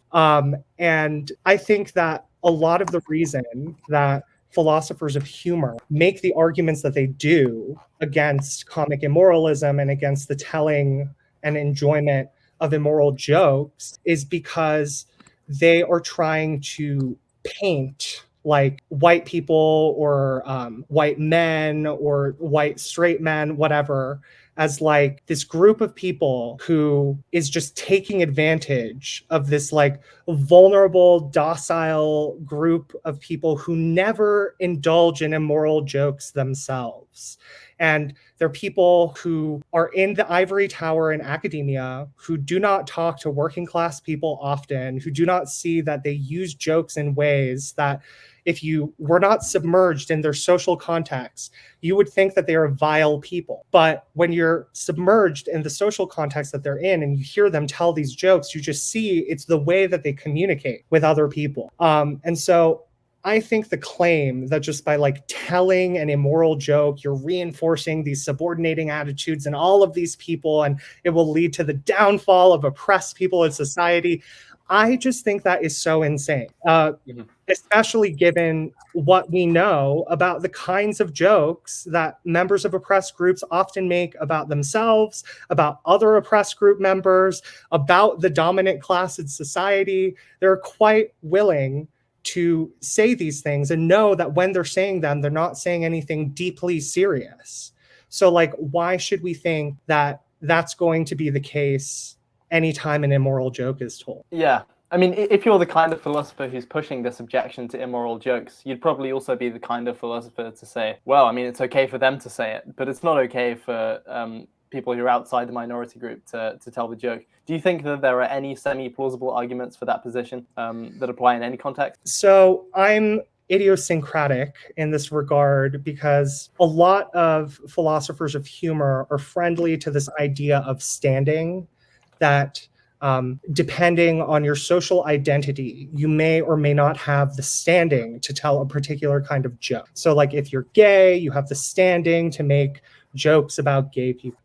And I think that a lot of the reason that philosophers of humor make the arguments that they do against comic immoralism and against the telling and enjoyment of immoral jokes is because they are trying to paint like white people or white men or white straight men, whatever, as like this group of people who is just taking advantage of this like vulnerable, docile group of people who never indulge in immoral jokes themselves. And they're people who are in the ivory tower in academia, who do not talk to working class people often, who do not see that they use jokes in ways that if you were not submerged in their social context, you would think that they are vile people. But when you're submerged in the social context that they're in and you hear them tell these jokes, you just see it's the way that they communicate with other people. And so I think the claim that just by like telling an immoral joke, you're reinforcing these subordinating attitudes in all of these people and it will lead to the downfall of oppressed people in society. I just think that is so insane, especially given what we know about the kinds of jokes that members of oppressed groups often make about themselves, about other oppressed group members, about the dominant class in society. They're quite willing to say these things and know that when they're saying them, they're not saying anything deeply serious. So, like, why should we think that that's going to be the case anytime an immoral joke is told? Yeah. I mean, if you're the kind of philosopher who's pushing this objection to immoral jokes, you'd probably also be the kind of philosopher to say, well, I mean, it's okay for them to say it, but it's not okay for people who are outside the minority group to tell the joke. Do you think that there are any semi-plausible arguments for that position that apply in any context? So I'm idiosyncratic in this regard because a lot of philosophers of humor are friendly to this idea of standing, that depending on your social identity, you may or may not have the standing to tell a particular kind of joke. So like if you're gay, you have the standing to make jokes about gay people.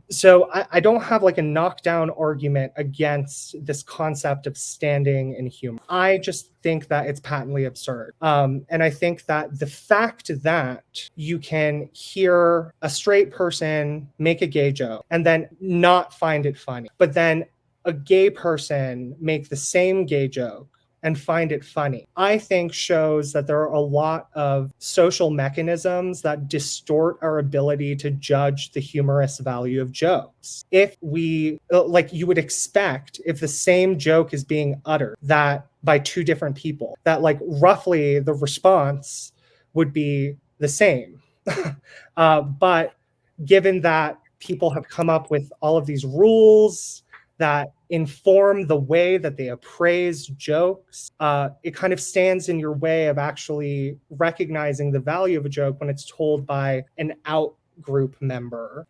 So I don't have like a knockdown argument against this concept of standing in humor. I just think that it's patently absurd. And I think that the fact that you can hear a straight person make a gay joke and then not find it funny, but then a gay person make the same gay joke and find it funny, I think shows that there are a lot of social mechanisms that distort our ability to judge the humorous value of jokes. If we, like you would expect, if the same joke is being uttered that by two different people, that like roughly the response would be the same. But given that people have come up with all of these rules that inform the way that they appraise jokes, it kind of stands in your way of actually recognizing the value of a joke when it's told by an out group member.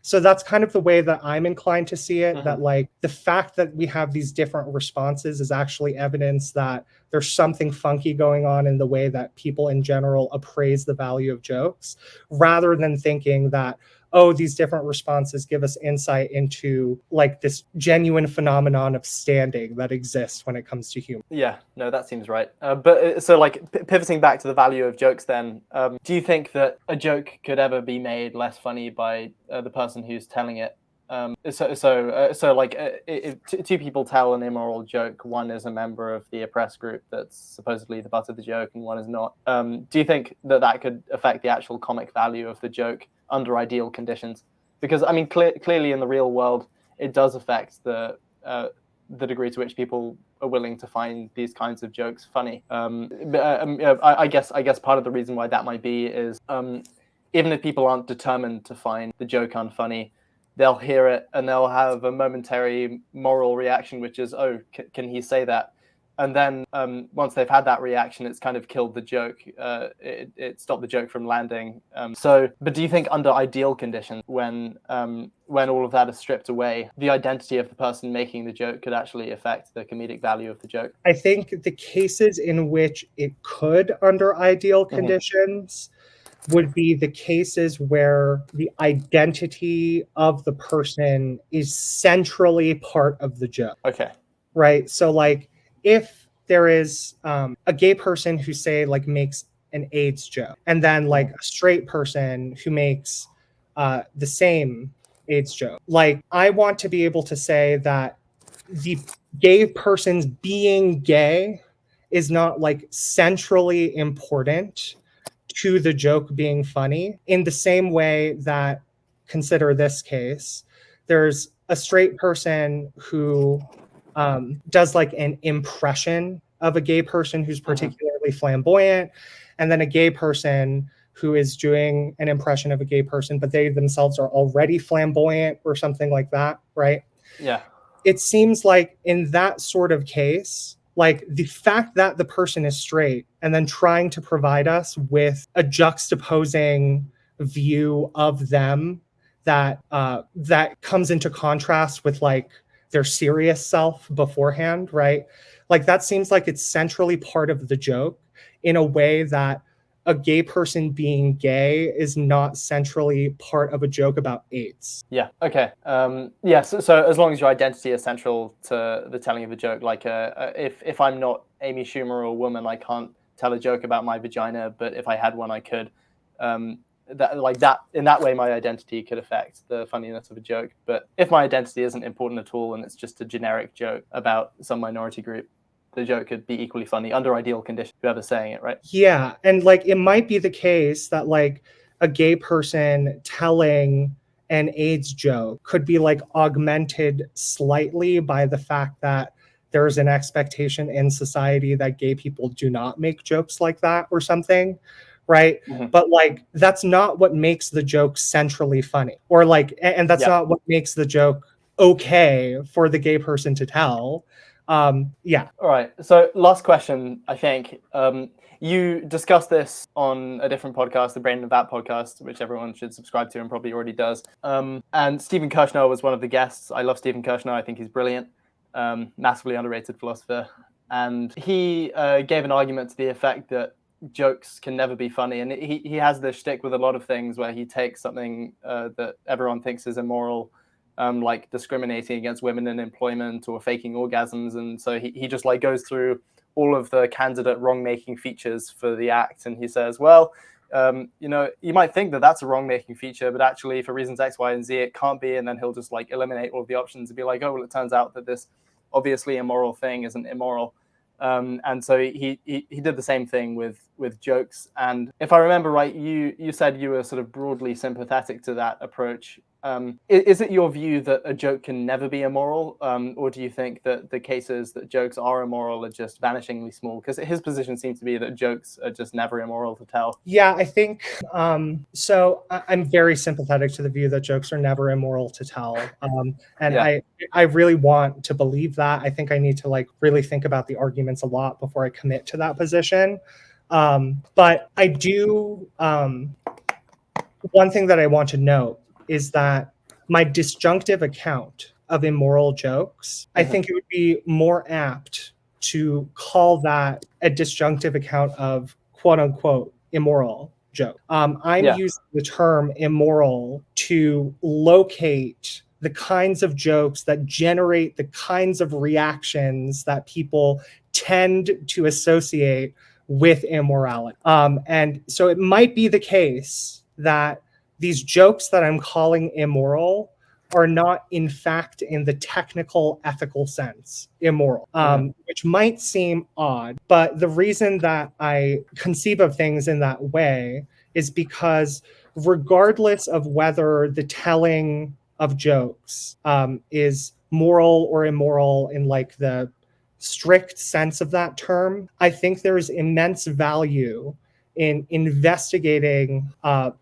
So that's kind of the way that I'm inclined to see it, that like the fact that we have these different responses is actually evidence that there's something funky going on in the way that people in general appraise the value of jokes, rather than thinking that, oh, these different responses give us insight into like this genuine phenomenon of standing that exists when it comes to humor. Yeah, no, that seems right. So like pivoting back to the value of jokes then, do you think that a joke could ever be made less funny by the person who's telling it? If two people tell an immoral joke, one is a member of the oppressed group that's supposedly the butt of the joke, and one is not. Do you think that could affect the actual comic value of the joke under ideal conditions? Because I mean, clearly in the real world, it does affect the degree to which people are willing to find these kinds of jokes funny. I guess part of the reason why that might be is even if people aren't determined to find the joke unfunny, they'll hear it and they'll have a momentary moral reaction, which is, oh, can he say that? And then once they've had that reaction, it's kind of killed the joke. It stopped the joke from landing. But do you think under ideal conditions, when all of that is stripped away, the identity of the person making the joke could actually affect the comedic value of the joke? I think the cases in which it could, under ideal conditions, would be the cases where the identity of the person is centrally part of the joke. Okay. Right. So like if there is a gay person who say like makes an AIDS joke, and then like a straight person who makes the same AIDS joke, like I want to be able to say that the gay person's being gay is not like centrally important to the joke being funny, in the same way that, consider this case, there's a straight person who does like an impression of a gay person who's particularly flamboyant, and then a gay person who is doing an impression of a gay person, but they themselves are already flamboyant or something like that, right? Yeah. It seems like in that sort of case, like the fact that the person is straight and then trying to provide us with a juxtaposing view of them that comes into contrast with like their serious self beforehand, right? Like that seems like it's centrally part of the joke in a way that a gay person being gay is not centrally part of a joke about AIDS. Yeah. Okay. So as long as your identity is central to the telling of a joke, like if I'm not Amy Schumer or a woman, I can't tell a joke about my vagina, but if I had one, I could. That in that way, my identity could affect the funniness of a joke. But if my identity isn't important at all and it's just a generic joke about some minority group, the joke could be equally funny under ideal conditions, whoever's saying it, right? Yeah. And like it might be the case that like a gay person telling an AIDS joke could be like augmented slightly by the fact that there's an expectation in society that gay people do not make jokes like that or something, right? But like that's not what makes the joke centrally funny, or like, and that's not what makes the joke okay for the gay person to tell. Yeah. All right. So last question, I think. You discussed this on a different podcast, the Brain and Vat podcast, which everyone should subscribe to and probably already does. And Stephen Kirshner was one of the guests. I love Stephen Kirshner. I think he's brilliant. Massively underrated philosopher. And he gave an argument to the effect that jokes can never be funny. And he has this shtick with a lot of things where he takes something that everyone thinks is immoral, like discriminating against women in employment or faking orgasms, and so he just like goes through all of the candidate wrong-making features for the act, and he says, well, you might think that that's a wrong-making feature, but actually for reasons X, Y, and Z, it can't be. And then he'll just like eliminate all of the options and be like, oh, well, it turns out that this obviously immoral thing isn't immoral. And so he did the same thing with jokes. And if I remember right, you said you were sort of broadly sympathetic to that approach. Is it your view that a joke can never be immoral, or do you think that the cases that jokes are immoral are just vanishingly small? Because his position seems to be that jokes are just never immoral to tell. Yeah, I think so. I'm very sympathetic to the view that jokes are never immoral to tell, I really want to believe that. I think I need to like really think about the arguments a lot before I commit to that position. But I do. One thing that I want to note is that my disjunctive account of immoral jokes, I think it would be more apt to call that a disjunctive account of quote unquote immoral joke. I'm Yeah. using the term immoral to locate the kinds of jokes that generate the kinds of reactions that people tend to associate with immorality. And so it might be the case that these jokes that I'm calling immoral are not, in fact, in the technical ethical sense, immoral, which might seem odd. But the reason that I conceive of things in that way is because regardless of whether the telling of jokes is moral or immoral in like the strict sense of that term, I think there is immense value in investigating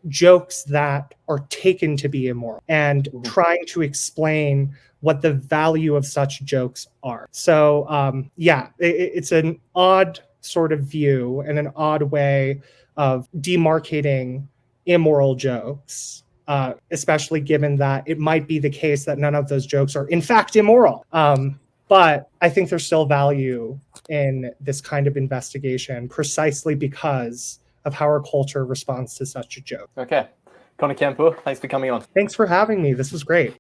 jokes that are taken to be immoral and trying to explain what the value of such jokes are. So it's an odd sort of view and an odd way of demarcating immoral jokes, especially given that it might be the case that none of those jokes are in fact immoral. But I think there's still value in this kind of investigation precisely because of how our culture responds to such a joke. Okay. Connor Kianpour, thanks for coming on. Thanks for having me. This was great.